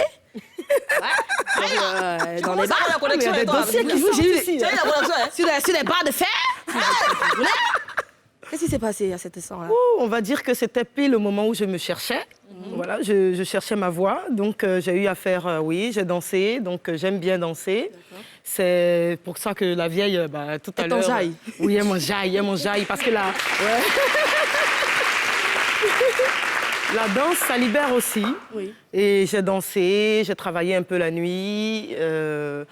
Dans les bars.
La connexion
Il y a des danseurs qui jouent. J'ai eu
la connexion,
sur des barres de fer. Qu'est-ce qui s'est passé à cet instant-là?
On va dire que c'était pile le moment où je me cherchais. Voilà, je cherchais ma voix. Donc, j'ai eu à faire, j'ai dansé. Donc, j'aime bien danser. C'est pour ça que la vieille, tout à l'heure...
Elle t'enjaille.
Oui, elle m'enjaille. Parce que la danse, ça libère aussi.
Oui.
Et j'ai dansé, j'ai travaillé un peu la nuit.
Ça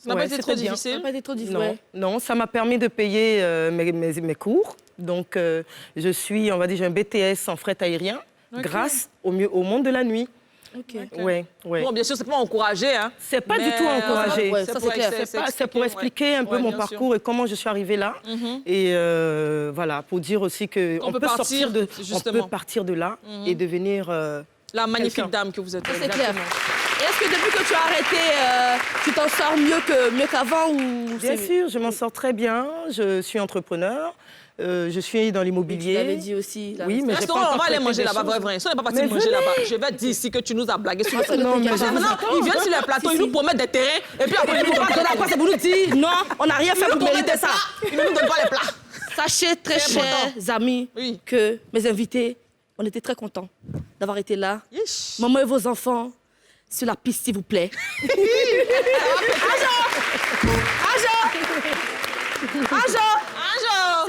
n'a pas été trop difficile?
Ça n'a pas été trop difficile.
Non, ça m'a permis de payer mes cours. Donc, je suis, on va dire, j'ai un BTS en fret aérien grâce au monde de la nuit.
Ok.
Ouais.
Bon, bien sûr, c'est pas encouragé, hein.
C'est pas du tout encouragé.
Ça, c'est clair.
C'est pour expliquer un peu mon parcours et comment je suis arrivée là. Et voilà, pour dire aussi qu'on peut partir de là et devenir...
la magnifique dame que vous êtes.
C'est clair. Et est-ce que depuis que tu as arrêté, tu t'en sors mieux qu'avant ou...
Bien sûr, je m'en sors très bien. Je suis entrepreneur. Je suis dans l'immobilier.
Tu l'avais dit aussi.
Oui, mais j'ai pas
on
encore
va aller
traité
manger
des
là-bas,
choses.
vrai. Si on n'est pas parti manger là-bas, je vais te dire ici que tu nous as blagué sur le
Non, mais
maintenant, ils viennent sur les plateaux, ils nous promettent des terrains, et puis après, ils nous donnent pas
la quoi, c'est pour nous dire non, on n'a rien fait pour mériter ça.
Ils ne nous donnent pas les plats.
Sachez, très chers amis, que mes invités, on était très contents d'avoir été là. Maman et vos enfants, sur la piste, s'il vous plaît. C'est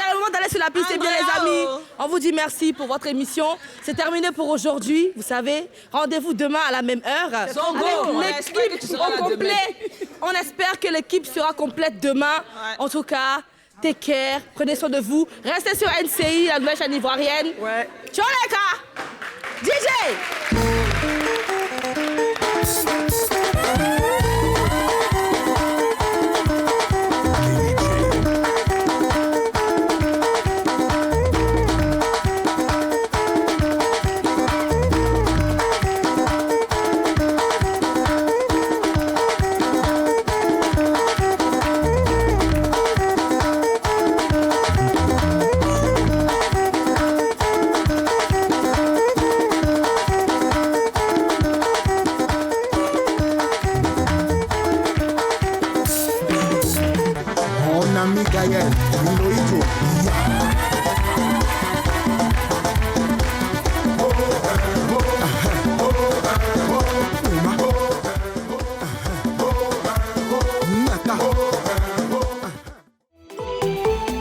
le moment d'aller sur la piste, et bien les amis. On vous dit merci pour votre émission. C'est terminé pour aujourd'hui, vous savez. Rendez-vous demain à la même heure. Avec l'équipe au complet. On espère que l'équipe sera complète demain. En tout cas, take care, prenez soin de vous. Restez sur NCI, la nouvelle chaîne ivoirienne. Ciao les gars. DJ.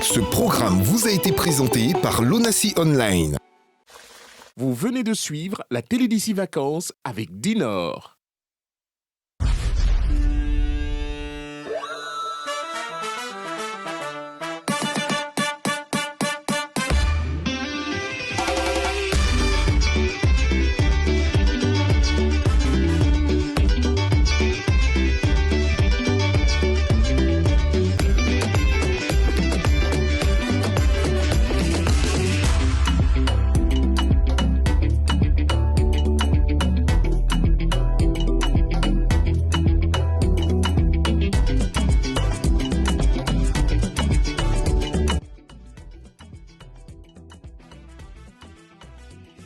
Ce programme vous a été présenté par l'Onassi Online.
Vous venez de suivre la Télédécie Vacances avec Dinor.